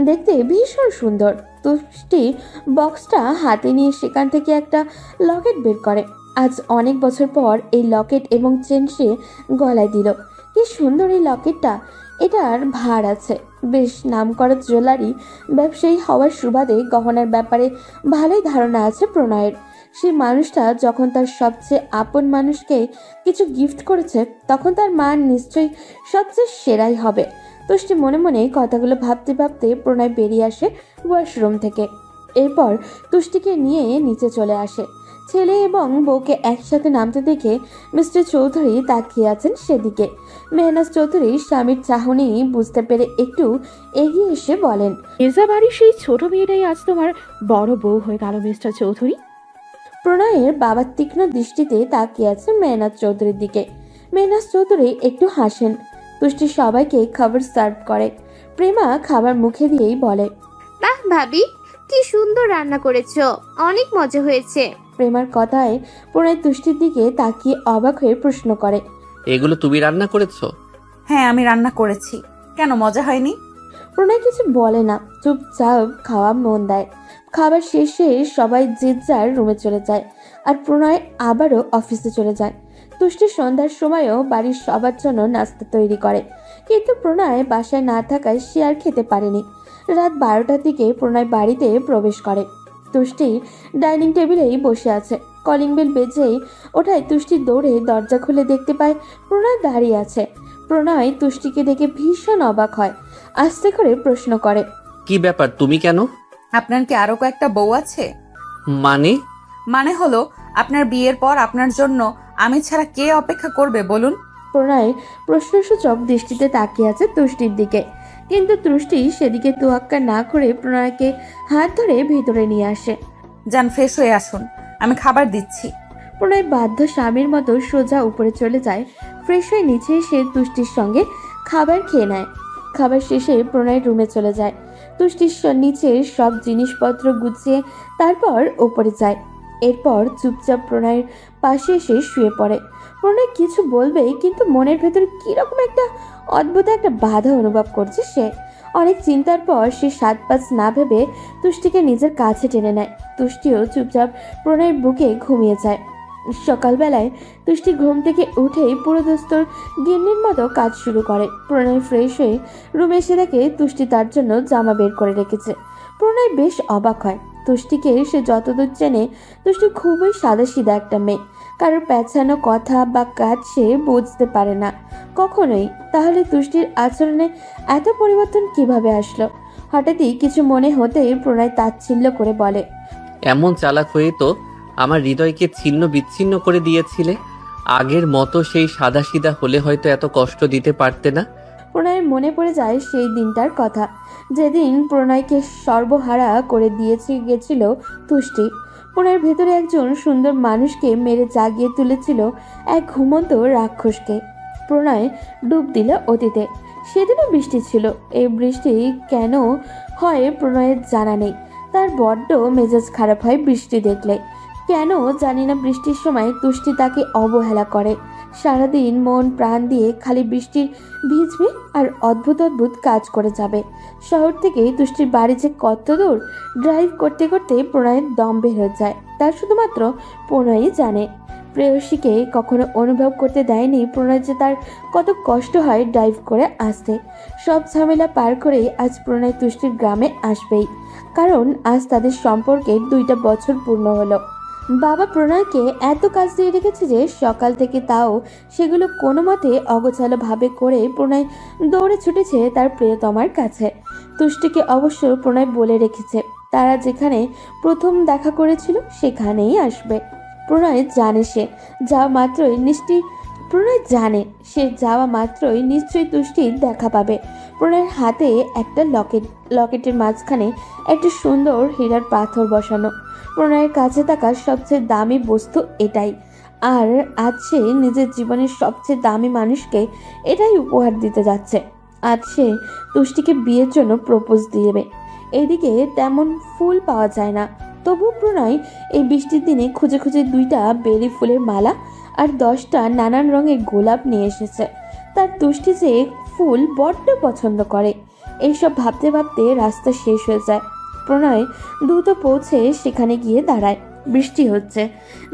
S1: দেখতে ভীষণ সুন্দর। তুষ্টি বক্সটা হাতে নিয়ে সেখান থেকে একটা লকেট বের করে। আজ অনেক বছর পর এই লকেট এবং চেন সে গলায় দিল। কি সুন্দর এই লকেটটা! এটার ভার আছে। বেশ নামকরা জুয়েলারি ব্যবসায়ী হওয়ার সুবাদে গহনার ব্যাপারে ভালোই ধারণা আছে প্রণয়ের। সেই মানুষটা যখন তার সবচেয়ে আপন মানুষকে কিছু গিফট করেছে, তখন তার মান নিশ্চয়ই সবচেয়ে সেরাই হবে। তুষ্টি মনে মনে কথাগুলো ভাবতে ভাবতে প্রণয় বেরিয়ে আসে ওয়াশরুম থেকে। এরপর তুষ্টিকে নিয়ে নিচে চলে আসে। ছেলে এবং বউকে একসাথে নামতে দেখে মিস্টার চৌধুরী তাকিয়ে আছেন সেদিকে। মেহনাজ চৌধুরী স্বামীর চাহনি বুঝতে পেরে একটু এগিয়ে এসে বলেন,
S11: মির্জা বাড়ির সেই ছোট মেয়েটাই আজ তোমার বড় বউ হয়ে গেল মিস্টার চৌধুরী।
S1: প্রণয়ের বাবার তীক্ষ্ণ দৃষ্টিতে তাকিয়ে আছেন মেহনাজ চৌধুরীর দিকে। মেহনাজ চৌধুরী একটু হাসেন। তুষ্টি সবাইকে খাবার সার্ভ করে। প্রেমা খাবার মুখে দিয়েই বলে,
S9: বাহ ভাবি, কি সুন্দর রান্না করেছো, অনেক মজা হয়েছে।
S1: প্রেমার কথায় প্রণয় তুষ্টির দিকে তাকিয়ে অবাক হয়ে প্রশ্ন করে,
S7: এগুলো তুমি রান্না করেছো?
S3: হ্যাঁ, আমি রান্না করেছি। কেন, মজা হয়নি?
S1: প্রণয় কিছু বলে না, চুপচাপ খাওয়া মন দেয়। খাবার শেষে সবাই যে যার রুমে চলে যায়, আর প্রণয় আবারও অফিসে চলে যায়। তুষ্টি সন্ধ্যার সময়ও বাড়ির সবার জন্য নাস্তা তৈরি করে, কিন্তু প্রণয় বাসায় না থাকায় সে আর খেতে পারেনি। রাত 12টার দিকে প্রণয় বাড়িতে প্রবেশ করে। তুষ্টি ডাইনিং টেবিলেই বসে আছে। কলিং বেল বেজেই ওঠায় তুষ্টি দৌড়ে দরজা খুলে দেখতে পায় প্রণয় দাঁড়িয়ে আছে। প্রণয় তুষ্টিকে দেখে ভীষণ অবাক হয়, আস্তে করে প্রশ্ন করে,
S7: কি ব্যাপার, তুমি কেন?
S3: আপনার কি আরো কয়েকটা বউ আছে?
S7: মানে?
S3: মানে হলো, আপনার বিয়ের পর আপনার জন্য আমি ছাড়া কে অপেক্ষা করবে বলুন?
S1: প্রণয় প্রশ্নসূচক দৃষ্টিতে তাকিয়ে আছে তুষ্টির দিকে, কিন্তু তুষ্টি সেদিকে তোয়াক্কা না করে প্রণয়কে হাত ধরে ভিতরে নিয়ে আসে।
S3: যান, ফ্রেশ হয়ে আসুন, আমি খাবার দিচ্ছি।
S1: প্রণয় বাধ্য স্বামীর মতো সোজা উপরে চলে যায়। ফ্রেশ হয়ে নিচে এসে তুষ্টির সঙ্গে খাবার খেয়ে নেয়। খাবার শেষে প্রণয় রুমে চলে যায়। তুষ্টির নিচে সব জিনিসপত্র গুছিয়ে তারপর ওপরে যায়। এরপর চুপচাপ প্রণয়ের পাশে এসে শুয়ে পড়ে। প্রণয় কিছু বলবে, কিন্তু মনের ভেতরে কিরকম একটা অদ্ভুত একটা বাধা অনুভব করছে সে। অনেক চিন্তার পর সে 7-5 না ভেবে তুষ্টিকে নিজের কাছে টেনে নেয়। তুষ্টিও চুপচাপ প্রণয়ের বুকে ঘুমিয়ে যায়। সকালবেলায় তুষ্টি ঘুম থেকে উঠেই পুরোদস্তর গিন্নির মতো কাজ শুরু করে। প্রণয় ফ্রেশ হয়ে রুমে এসে দেখে তুষ্টি তার জন্য জামা বের করে রেখেছে। প্রণয় বেশ অবাক হয়। তুষ্টিকে সে যতদূর চেনে, তুষ্টি খুবই সাদাসিধা একটা মেয়ে। কারোর পেঁচানো কথা বা কাজ সে বুঝতে পারে না কখনোই। তাহলে তুষ্টির আচরণে এত পরিবর্তন কিভাবে আসলো? হঠাৎই কিছু মনে হতেই প্রণয় তাচ্ছিল্য করে বলে,
S7: এমন চালাক হয়ে তো আমার হৃদয়কে ছিন্ন বিচ্ছিন্ন করে দিয়েছিলে। আগের মতো সেই সাদাসিধা হলে হয়তো এত কষ্ট দিতে পারতে না।
S1: প্রণয়ের মনে পড়ে যায় সেই দিনটার কথা, যেদিন প্রণয়কে সর্বহারা করে গেছিল তুষ্টি। প্রণয়ের ভেতরে একজন সুন্দর মানুষকে মেরে জাগিয়ে তুলেছিল এক ঘুমন্ত রাক্ষসকে। প্রণয় ডুব দিল অতীতে। সেদিনও বৃষ্টি ছিল। এই বৃষ্টি কেন হয় প্রণয়ের জানা নেই। তার বড্ড মেজাজ খারাপ হয় বৃষ্টি দেখলে। কেন জানি না বৃষ্টির সময় তুষ্টি তাকে অবহেলা করে। সারাদিন মন প্রাণ দিয়ে খালি বৃষ্টির ভিজবে আর অদ্ভুত অদ্ভুত কাজ করে যাবে। শহর থেকে তুষ্টির বাড়ি যে কত দূর, ড্রাইভ করতে করতে প্রণয়ের দম বের হয়ে যায়। তার শুধুমাত্র প্রণয়ই জানে। প্রেয়সীকে কখনো অনুভব করতে দেয়নি প্রণয় যে তার কত কষ্ট হয় ড্রাইভ করে আসতে। সব ঝামেলা পার করে আজ প্রণয় তুষ্টির গ্রামে আসবেই, কারণ আজ তাদের সম্পর্কে 2টা বছর পূর্ণ হলো। বাবা প্রণয়কে এত কাজ দিয়ে রেখেছে যে সকাল থেকে, তাও সেগুলো কোনো মতে অগোছালো ভাবে করে প্রণয় দৌড়ে ছুটেছে তার প্রিয়তমার কাছে। তুষ্টিকে অবশ্য প্রণয় বলে রেখেছে তারা যেখানে প্রথম দেখা করেছিল সেখানেই আসবে। প্রণয় জানে সে যাওয়া মাত্রই নিশ্চয়ই তুষ্টির দেখা পাবে। প্রণয়ের হাতে একটা লকেটের মাঝখানে একটা সুন্দর হীরার পাথর বসানো। প্রণয়ের কাছে থাকা সবচেয়ে দামি বস্তু এটাই, আর আজ সে নিজের জীবনের সবচেয়ে দামি মানুষকে এটাই উপহার দিতে যাচ্ছে। আজ সে তুষ্টিকে বিয়ের জন্য প্রপোজ দিবে। এদিকে তেমন ফুল পাওয়া যায় না, তবু প্রণয় এই বৃষ্টির দিনে খুঁজে খুঁজে 2টা বেলি ফুলের মালা আর 10টা নানান রঙের গোলাপ নিয়ে এসেছে। তার তুষ্টি যে ফুল বড্ড পছন্দ করে। এইসব ভাবতে ভাবতে রাস্তা শেষ হয়ে যায়। প্রণয় দ্রুত পৌঁছে সেখানে গিয়ে দাঁড়ায়। বৃষ্টি হচ্ছে।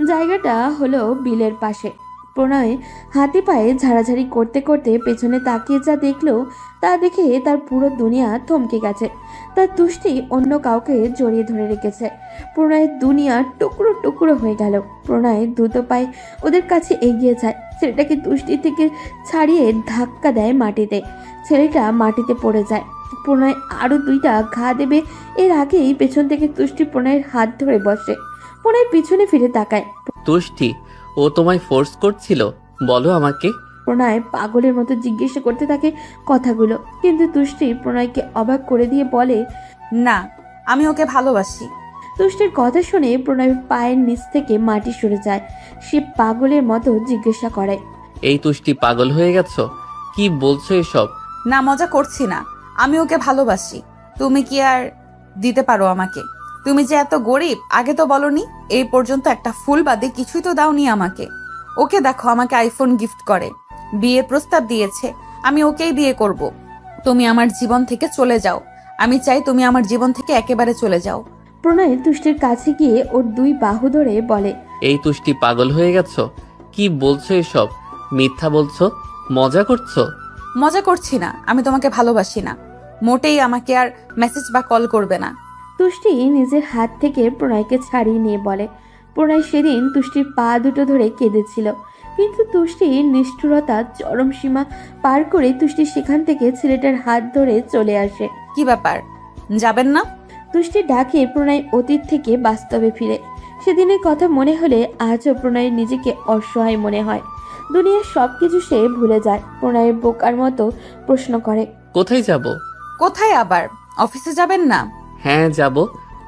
S1: জায়গাটা হলো বিলের পাশে। প্রণয় হাতে পায়ে ঝাড়াঝাড়ি করতে করতে পেছনে তাকিয়ে যা দেখলো তা দেখে তার পুরো দুনিয়া থমকে গেছে। তার তুষ্টি অন্য কাউকে জড়িয়ে ধরে রেখেছে। প্রণয়ের দুনিয়া টুকরো টুকরো হয়ে গেল। প্রণয় দ্রুত পায়ে ওদের কাছে এগিয়ে যায়। ছেলেটাকে তুষ্টি থেকে ছাড়িয়ে ধাক্কা দেয় মাটিতে। ছেলেটা মাটিতে পড়ে যায়। প্রণয় আরো 2টা ঘা দেবে এর আগেই পেছন থেকে তুষ্টি প্রণয়ের হাত ধরে বসে। প্রণয় পিছনে ফিরে তাকায়।
S7: তুষ্টি, ও তোমায় ফোর্স করছিল? বলো আমাকে।
S1: প্রণয় পাগলের মতো জিজ্ঞেস করতে থাকে কথাগুলো, কিন্তু তুষ্টি প্রণয়কে অবাক করে দিয়ে বলে,
S3: না, আমি ওকে ভালোবাসি।
S1: তুষ্টির কথা শুনে প্রণয়ের পায়ের নিচ থেকে মাটি সরে যায়। সে পাগলের মতো জিজ্ঞাসা করে,
S7: এই তুষ্টি, পাগল হয়ে গেছো? কি বলছো এসব?
S3: না, মজা করছি না। আমি ওকে ভালোবাসি। তুমি কি আর দিতে পারো আমাকে? তুমি যে এত গরিব আগে তো বলনি। এই পর্যন্ত একটা ফুল বাদে কিছুই তো দাওনি আমাকে। ওকে দেখো, আমাকে আইফোন গিফট করে, বিয়ের প্রস্তাব দিয়েছে। আমি ওকেই বিয়ে করব। তুমি আমার জীবন থেকে চলে যাও। আমি চাই তুমি আমার জীবন থেকে একেবারে চলে যাও।
S1: প্রণয় তুষ্টির কাছে গিয়ে ওর 2 বাহু ধরে বলে,
S7: এই তুষ্টি, পাগল হয়ে গেছো? কি বলছো এসব? মিথ্যা বলছো? মজা করছো?
S3: মজা করছি না। আমি তোমাকে ভালোবাসি না। মোটেই আমাকে আর মেসেজ বা কল করবে না।
S1: তুষ্টি নিজের হাত থেকে প্রণয়কে ছাড়িয়ে নিয়ে বলে। প্রণয় সেদিন তুষ্টির পা দুটো ধরে কেঁদেছিল, কিন্তু তুষ্টির নিষ্ঠুরতা চরম সীমা পার করে তুষ্টি সেখান থেকে ছেলেটার হাত ধরে চলে আসে।
S3: কি ব্যাপার, যাবেন না?
S1: তুষ্টির ডাকে প্রণয় অতীত থেকে বাস্তবে ফিরে। সেদিনের কথা মনে হলে আজও প্রণয়ের নিজেকে অসহায় মনে হয়। দুনিয়ার সবকিছু সে ভুলে যায়। প্রণয়ের বোকার মতো প্রশ্ন করে,
S7: কোথায় যাব?
S3: কোথায় আবার? অফিসে যাবেন না?
S7: হ্যাঁ, যাব।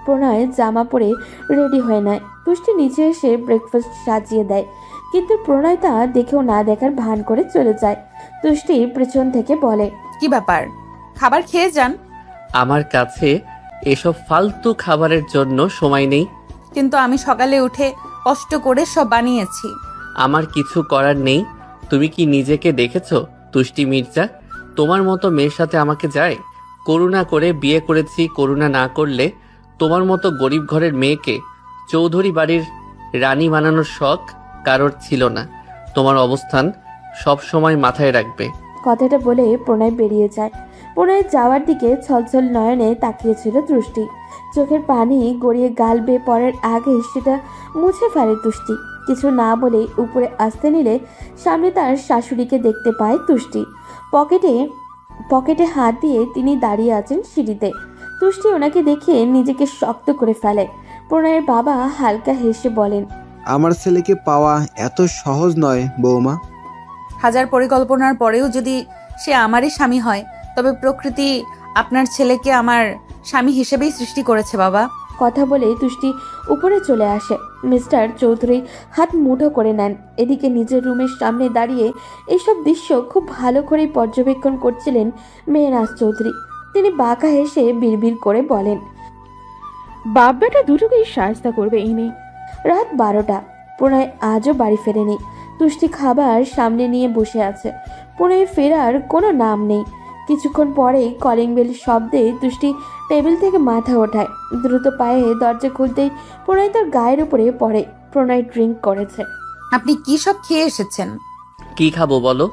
S1: প্রণয় জামা পরে রেডি হয়ে নেয়। তুষ্টি নিচে এসে ব্রেকফাস্ট সাজিয়ে দেয়, কিন্তু প্রণয় তা দেখেও না দেখার ভান করে চলে যায়। তুষ্টি পেছন থেকে বলে,
S3: কি ব্যাপার, খাবার খেয়ে যান।
S7: আমার কাছে এসব ফালতু খাবারের জন্য সময় নেই।
S3: কিন্তু আমি সকালে উঠে কষ্ট করে সব বানিয়েছি।
S7: আমার কিছু করার নেই। তুমি কি নিজেকে দেখেছো তুষ্টি মির্জা? তোমার মতো মেয়ের সাথে আমাকে যায়? করুণা করে বিয়ে করেছি। করুণা না করলে তোমার মতো গরিব ঘরের মেয়েকে চৌধুরী বাড়ির রানী বানানোর শখ কারোর ছিল না। তোমার অবস্থান সব সময় মাথায় রাখবে।
S1: কথাটা বলে প্রণয় বেরিয়ে যায়। প্রণয়ের যাওয়ার দিকে ছলছল নয়নে তাকিয়েছিল তুষ্টি। চোখের পানি গড়িয়ে গাল বেয়ে পড়ার আগে সেটা মুছে ফেলে তুষ্টি। কিছু না বলে উপরে আসতে নিলে সামনে তার শাশুড়িকে দেখতে পায় তুষ্টি। পকেটে হাত দিয়ে তিনি দাঁড়িয়ে আছেন সিঁড়িতে। তুষ্টি ওনাকে দেখে নিজেকে শক্ত করে ফেলে। প্রণয়ের বাবা হালকা হেসে বলেন,
S6: আমার ছেলেকে পাওয়া এত সহজ নয় বৌমা।
S3: হাজার পরিকল্পনার পরেও যদি সে আমারই স্বামী হয়, তবে প্রকৃতি আপনার ছেলেকে আমার স্বামী হিসেবেই সৃষ্টি করেছে বাবা।
S1: কথা বলে তুষ্টি উপরে চলে আসে। মিস্টার চৌধুরী হাত মুঠো করে নেন। এদিকে নিজের রুমের সামনে দাঁড়িয়ে এইসব দৃশ্য খুব ভালো করেই পর্যবেক্ষণ করছিলেন মেহনাজ চৌধুরী। তিনি বাঁকা হেসে বিড়বিড় করে বলেন,
S11: বাপ বেটা দুটোকেই সাহায্য করবে এই মেয়ে।
S1: রাত 12টা। প্রণয় আজও বাড়ি ফেরেনি। তুষ্টি খাবার সামনে নিয়ে বসে আছে। প্রণয় ফেরার কোনো নাম নেই। কিছুক্ষণ পরেই কলিং বেল শব্দে তুষ্টি টেবিল থেকে মাথা ওঠায়। দ্রুত পায়ে দরজা খুলতেই প্রণয় তার গায়ের উপরে পড়ে। প্রণয় ড্রিঙ্ক করেছে।
S3: আপনি কি সব খেয়ে এসেছেন?
S7: কি খাবো বলো?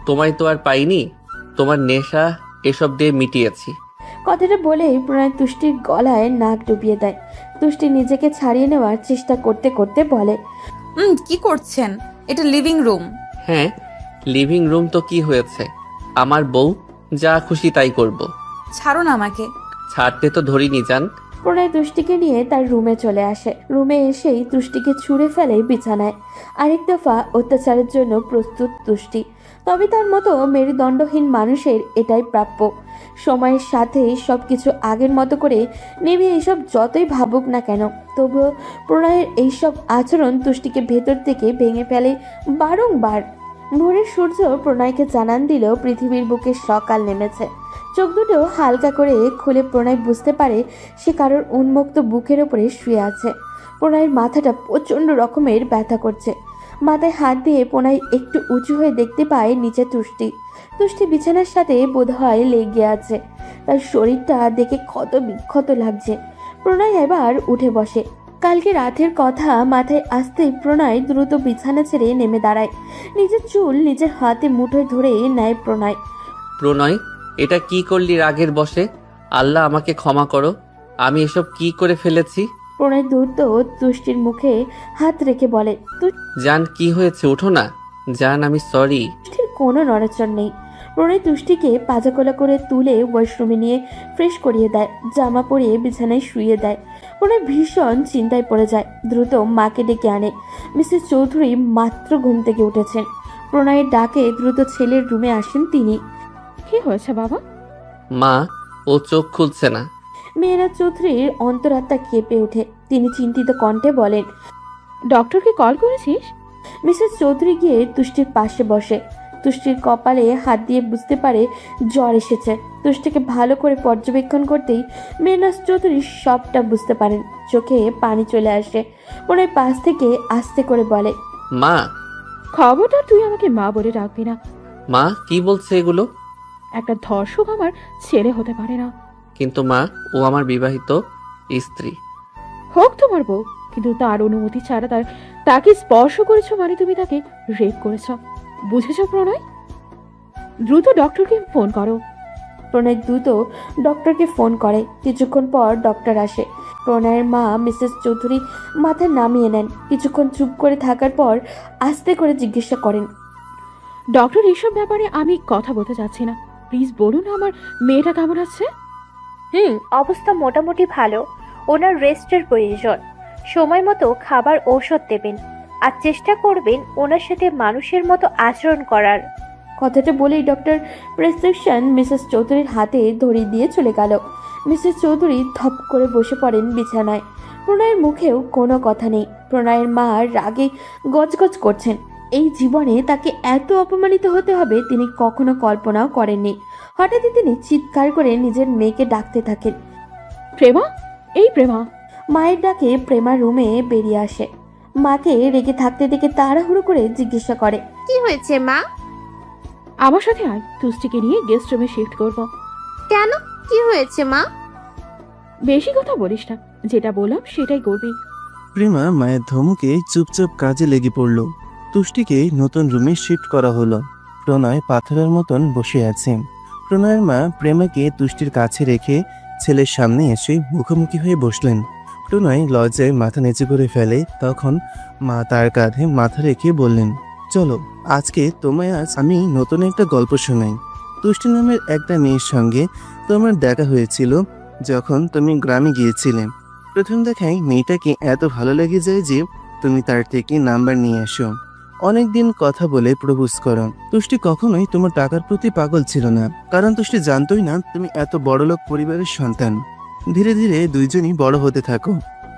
S7: তোমায় তো আর পাইনি, তোমার নেশা এসব দিয়ে মিটিয়েছি।
S1: কথাটা বলেই প্রণয় তুষ্টির গলায় নাক ডুবিয়ে দেয়। তুষ্টি নিজেকে ছাড়িয়ে নেওয়ার চেষ্টা করতে করতে বলে,
S3: কি করছেন? এটা লিভিং রুম।
S7: হ্যাঁ, লিভিং রুম তো কি হয়েছে? আমার বউ, যা খুশি তাই করব।
S3: ছাড়ুন আমাকে।
S7: ছাড়তে তো ধরিনি জান।
S1: প্রণয় তুষ্টিকে নিয়ে তার রুমে চলে আসে। রুমে এসেই তুষ্টিকে ছুঁড়ে ফেলে বিছানায়। আরেক দফা অত্যাচারের জন্য প্রস্তুত তুষ্টি। তবে তার মতো মেরুদণ্ডহীন মানুষের এটাই প্রাপ্য। সময়ের সাথে সবকিছু আগের মতো করে নেমে এইসব যতই ভাবুক না কেন, তবুও প্রণয়ের এইসব আচরণ তুষ্টিকে ভেতর থেকে ভেঙে ফেলে বারংবার। ভোরের সূর্য প্রণয়কে জানান দিল পৃথিবীর বুকে সকাল নেমেছে। চোখ দুটো হালকা করে খুলে প্রণয় বুঝতে পারে সে কারোর উন্মুক্ত বুকের ওপরে শুয়ে আছে। প্রণয়ের মাথাটা প্রচণ্ড রকমের ব্যথা করছে। মাথায় হাত দিয়ে প্রণয় একটু উঁচু হয়ে দেখতে পায় নিচে তুষ্টি। তুষ্টি বিছানার সাথে বোধহয় লেগে আছে। তার শরীরটা দেখে ক্ষত বিক্ষত লাগছে। প্রণয় এবার উঠে বসে। কালকে রাতের কথা মাথায় আসতেই প্রণয় দ্রুত বিছানা ছেড়ে নেমে দাঁড়ায়। নিজের চুল নিজের হাতে মুঠোয় ধরে নেয় প্রণয়।
S7: প্রণয়, এটা কি করলি রাগের বশে? আল্লাহ আমাকে ক্ষমা করো, আমি এসব কি করে ফেলেছি।
S1: প্রণয় দ্রুত তুষ্টির মুখে হাত রেখে বলে,
S7: জান কি হয়েছে? ওঠো না জান, আমি সরি।
S1: তুষ্টির কোনো নড়াচড় নেই। প্রণয় তুষ্টিকে পাজাকোলা করে তুলে ওয়াশরুমে নিয়ে ফ্রেশ করিয়ে দেয়, জামা পরিয়ে বিছানায় শুইয়ে দেয়। প্রণয় ভীষণ চিন্তায় পড়ে যায়। দ্রুত মাকে ডেকে আনে। মিসেস চৌধুরী মাত্র ঘুম থেকে উঠেছেন। প্রণয়ের ডাকে দ্রুত ছেলের রুমে আসেন তিনি।
S11: কি হয়েছে বাবা?
S7: মা, ও চোখ খুলছে না।
S1: মেহনাজ চৌধুরীর অন্তরাত্মা কেঁপে ওঠে। তিনি চিন্তিত কণ্ঠে বলেন,
S11: ডক্টরকে কল করেছিস?
S1: মিসেস চৌধুরী গিয়ে তুষ্টির পাশে বসে। তুষ্টির কপালে হাত দিয়ে বুঝতে পারে জ্বর এসেছে। তুষ্টিকে ভালো করে পর্যবেক্ষণ করতেই মেহনাজ চৌধুরী সবটা বুঝতে পারেন। চোখে পানি চলে আসে। মনে পাশ থেকে আস্তে করে বলে,
S7: মা।
S11: খবরদার তুই আমাকে মা বলে ডাকবি না।
S7: মা কি বলছে এগুলো?
S11: একটা ধর্ষক আমার ছেলে হতে পারে না।
S7: কিন্তু মা, ও আমার বিবাহিত স্ত্রী।
S11: হোক তোমার বউ, কিন্তু তার অনুমতি ছাড়া তাকে স্পর্শ করেছো মানে তুমি তাকে রেপ করেছ। বুঝেছ প্রণয়? দ্রুত ডক্টরকে ফোন করো।
S1: প্রণয় দ্রুত ডক্টরকে ফোন করে। কিছুক্ষণ পর ডক্টর আসে। প্রণয়ের মা মিসেস চৌধুরী মাথা নামিয়ে নেন। কিছুক্ষণ চুপ করে থাকার পর আস্তে করে জিজ্ঞাসা করেন,
S11: ডক্টর, এইসব ব্যাপারে আমি কথা বলতে চাচ্ছি না। প্লিজ বলুন আমার মেয়েটা কেমন আছে?
S2: অবস্থা মোটামুটি ভালো। ওনার রেস্টের প্রয়োজন। সময় মতো খাবার ঔষধ দেবেন আর চেষ্টা করবেন ওনার সাথে মানুষের মতো আচরণ করার।
S1: কথাটা বলেই ডক্টর প্রেসক্রিপশন মিসেস চৌধুরীর হাতে ধরিয়ে দিয়ে চলে গেল। মিসেস চৌধুরী থপ করে বসে পড়েন বিছানায়। প্রণয়ের মুখেও কোনো কথা নেই। প্রণয়ের মা রাগে গজগজ করছেন। এই জীবনে তাকে এত অপমানিত হতে হবে তিনি কখনো কল্পনাও করেননি। হঠাৎই তিনি চিৎকার করে নিজের মেয়েকে ডাকতে থাকেন,
S11: প্রেমা, এই প্রেমা।
S1: মায়ের ডাকে প্রেমা রুমে বেরিয়ে আসে। মাকে রেগে থাকতে দেখে তাড়াহুড়ো করে জিজ্ঞাসা করে,
S9: কি হয়েছে মা?
S11: আমার সাথে আয়, তুষ্টিকে নিয়ে গেস্ট রুমে শিফট করব।
S9: কেন, কি হয়েছে মা?
S11: বেশি কথা বলিস না, যেটা বললাম সেটাই করবি।
S12: প্রেমা মায়ের ধমকে চুপচাপ কাজে লেগে পড়ল। তুষ্টিকে নতুন রুমে শিফট করা হলো। প্রণয় পাথরের মতন বসে আছে। প্রণয়ের মা প্রেমাকে তুষ্টির কাছে রেখে ছেলের সামনে এসে মুখোমুখি হয়ে বসলেন। প্রণয় লজ্জায় মাথা নিচু করে ফেলে। তখন মা তার কাঁধে মাথা রেখে বললেন, চলো আজকে তোমায় আমি নতুন একটা গল্প শোনাই। তুষ্টি নামের একটা মেয়ের সঙ্গে তোমার দেখা হয়েছিল যখন তুমি গ্রামে গিয়েছিলে। প্রথম দেখায় মেয়েটাকে এত ভালো লেগে যায় যে তুমি তার থেকে নাম্বার নিয়ে আসো। অনেকদিন কথা বলে প্রপোজ করো। তুষ্টি কখনোই তোমার টাকার প্রতি পাগল ছিল না, কারণ তুষ্টি জানতোই না তুমি এত বড়লোক পরিবারের সন্তান। ধীরে ধীরে দুইজনই বড় হতে থাকো।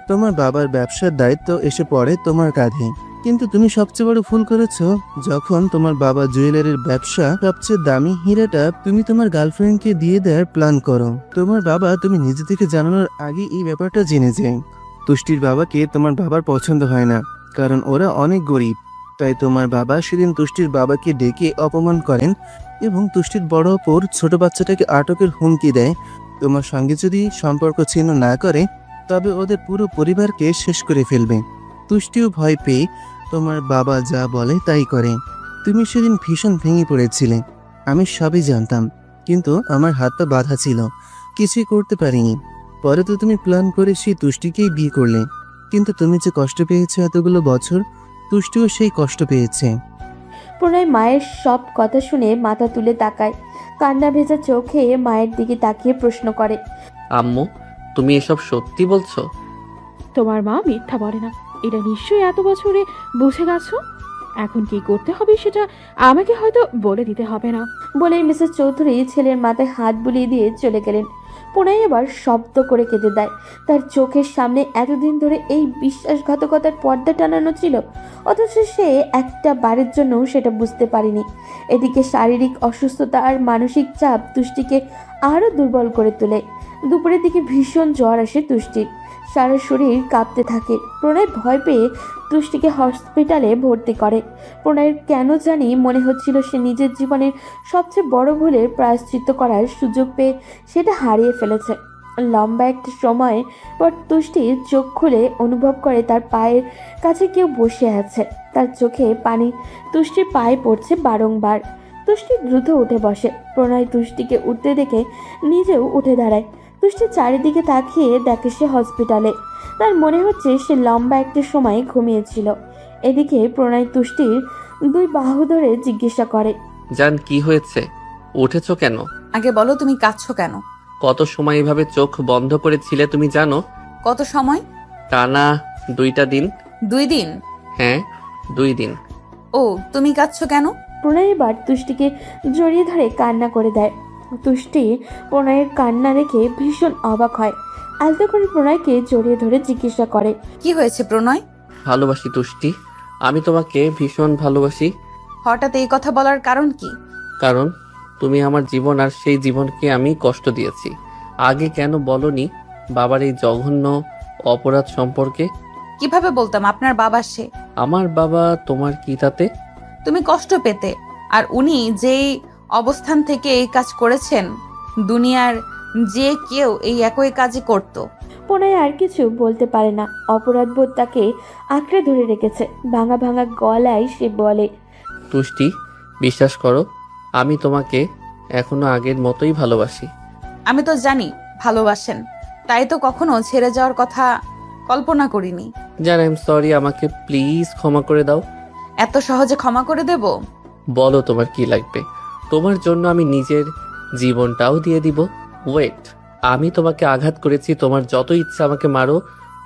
S12: তোমার বাবার ব্যবসার দায়িত্ব এসে পড়ে তোমার কাঁধে। কিন্তু তুমি সবচেয়ে বড় ভুল করেছো যখন তোমার বাবা জুয়েলারির ব্যবসা সবচেয়ে দামি হীরাটা তুমি তোমার গার্লফ্রেন্ডকে দিয়ে দেওয়ার প্ল্যান করো। তোমার বাবা তুমি নিজে থেকে জানানোর আগে এই ব্যাপারটা জেনে যায়। তুষ্টির বাবাকে তোমার বাবার পছন্দ হয় না, কারণ ওরা অনেক গরিব। তাই তোমার বাবা সেদিন তুষ্টির বাবাকে ডেকে অপমান করেন এবং তুষ্টির বড় অপর ছোট বাচ্চাটাকে আটকের হুমকি দেয়। তোমার সঙ্গে যদি সম্পর্ক ছিন্ন না করে তবে ওদের পুরো পরিবারকে শেষ করে ফেলবে। তুষ্টিও ভয় পেয়ে তোমার বাবা যা বলে তাই করে। তুমি সেদিন ভীষণ ভেঙে পড়েছিলে, আমি সবই জানতাম, কিন্তু আমার হাত পা বাঁধা ছিল, কিছুই করতে পারিনি। পরে তো তুমি প্ল্যান করে সেই তুষ্টিকেই বিয়ে করলে, কিন্তু তুমি যে কষ্ট পেয়েছো এতগুলো বছর, তুষ্টিও সেই কষ্ট পেয়েছে।
S1: প্রণয় মায়ের সব কথা শুনে মাথা তুলে তাকায়, কান্না ভেজা চোখে মায়ের দিকে তাকিয়ে প্রশ্ন করে,
S7: আম্মু, তুমি এসব সত্যি বলছো?
S11: তোমার মা মিথ্যা বলে না, এটা নিশ্চয়ই এত বছরে বুঝে গেছো। এখন কি করতে হবে সেটা আমাকে হয়তো বলে দিতে হবে না।
S1: বলেই মিসেস চৌধুরী ছেলের মাথায় হাত বুলিয়ে দিয়ে চলে গেলেন। প্রণয় এবার শব্দ করে কেঁদে দেয়। তার চোখের সামনে এতদিন ধরে এই বিশ্বাসঘাতকতার পর্দা টানানো ছিল, অথচ সে একটা বারের জন্য সেটা বুঝতে পারেনি। এদিকে শারীরিক অসুস্থতা আর মানসিক চাপ তুষ্টিকে আরও দুর্বল করে তোলে। দুপুরের দিকে ভীষণ জ্বর আসে তুষ্টির, সারা শরীর কাঁপতে থাকে। প্রণয় ভয় পেয়ে তুষ্টিকে হসপিটালে ভর্তি করে। প্রণয়ের কেন জানি মনে হচ্ছিল সে নিজের জীবনের সবচেয়ে বড় ভুলের প্রায়শ্চিত্ত করার সুযোগ পেয়ে সেটা হারিয়ে ফেলেছে। লম্বা একটা সময় পর তুষ্টি চোখ খুলে অনুভব করে তার পায়ের কাছে কেউ বসে আছে। তার চোখে পানি তুষ্টির পায়ে পড়ছে বারংবার। তুষ্টি দ্রুত উঠে বসে। প্রণয় তুষ্টিকে উঠতে দেখে নিজেও উঠে দাঁড়ায়। তুষ্টি চারিদিকে তাকিয়ে দেখে সে হসপিটালে। তার মনে হচ্ছে সে লম্বা একটা সময় ঘুমিয়েছিল। এদিকে প্রণয় তুষ্টির দুই বাহু ধরে জিজ্ঞাসা করে,
S7: জান, কি হয়েছে? উঠেছো কেন?
S3: আগে বলো তুমি কাঁদছো কেন?
S7: কত সময় এভাবে চোখ বন্ধ করেছিলে তুমি জানো?
S3: কত সময়?
S7: টানা 2টা দিন।
S3: 2 দিন?
S7: হ্যাঁ, 2 দিন।
S3: ও, তুমি কাঁদছো কেন?
S1: প্রণয় এবার তুষ্টিকে জড়িয়ে ধরে কান্না করে দেয়। তুষ্টি প্রণয়ের কান্না দেখে ভীষণ অবাক হয়। আলতো করে প্রণয়কে জড়িয়ে ধরে জিজ্ঞাসা করে,
S3: কি হয়েছে প্রণয়?
S7: ভালোবাসি তুষ্টি, আমি তোমাকে ভীষণ ভালোবাসি।
S3: হঠাৎ এই কথা বলার কারণ কি?
S7: কারণ তুমি আমার জীবন আর সেই জীবনকে আমি কষ্ট দিয়েছি। আগে কেন বলনি বাবার এই জঘন্য অপরাধ সম্পর্কে?
S3: কিভাবে বলতাম আপনার বাবা সে?
S7: আমার বাবা তোমার কি তাতে?
S3: তুমি কষ্ট পেতে, আর উনি যেই অবস্থান থেকে এই কাজ করেছেন, দুনিয়ার যে কেউ এই একই কাজই করত।
S1: প্রণয় আর কিছু বলতে পারে না। অপরাধবোধ তাকে আঁকড়ে ধরে রেখেছে। ভাঙা ভাঙা গলায় সে বলে,
S7: তুষ্টি, বিশ্বাস করো, আমি তোমাকে এখনো আগের মতোই ভালোবাসি।
S3: আমি তো জানি ভালোবাসেন, তাই তো কখনো ছেড়ে যাওয়ার কথা কল্পনা করিনি।
S7: জান, আই এম সরি, আমাকে প্লিজ ক্ষমা করে দাও।
S3: এত সহজে ক্ষমা করে দেব?
S7: বলো তোমার কি লাগবে, তোমার জন্য আমি নিজের জীবনটাও দিয়ে দিব। ওয়েট, আমি তোমাকে আঘাত করেছি, তোমার যত ইচ্ছা আমাকে মারো,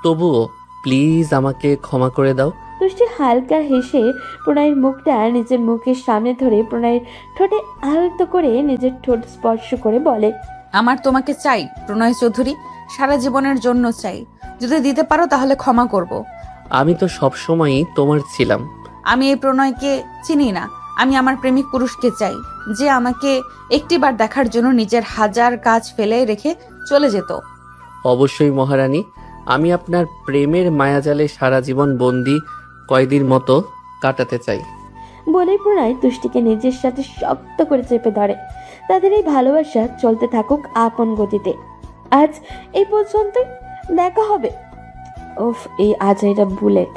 S7: তবুও প্লিজ আমাকে ক্ষমা করে দাও।
S1: তুষ্টি হালকা হেসে প্রণয়ের মুখটা নিজের মুখের সামনে ধরে প্রণয়ের ঠোঁটে আলতো করে নিজের ঠোঁট স্পর্শ করে বলে,
S3: আমার তোমাকে চাই প্রণয় চৌধুরী, সারা জীবনের জন্য চাই। যদি দিতে পারো তাহলে ক্ষমা করব।
S7: আমি তো সবসময়ই তোমার ছিলাম।
S3: আমি এই প্রণয়কে চিনি না। আমি আমার প্রেমিক পুরুষকে চাই, যে আমাকে একটিবার দেখার জন্য নিজের হাজার কাজ ফেলে রেখে চলে যেত।
S7: অবশ্যই মহারানী, আমি আপনার প্রেমের মায়াজালে সারা জীবন বন্দি কয়েদির মতো কাটাতে চাই।
S1: বলে প্রণয় তুষ্টিকে নিজের সাথে শক্ত করে চেপে ধরে। তাদের এই ভালোবাসা চলতে থাকুক আপন গতিতে। আজ এই পর্যন্তই, দেখা হবে। উফ, এই আজ এটা বুলেট।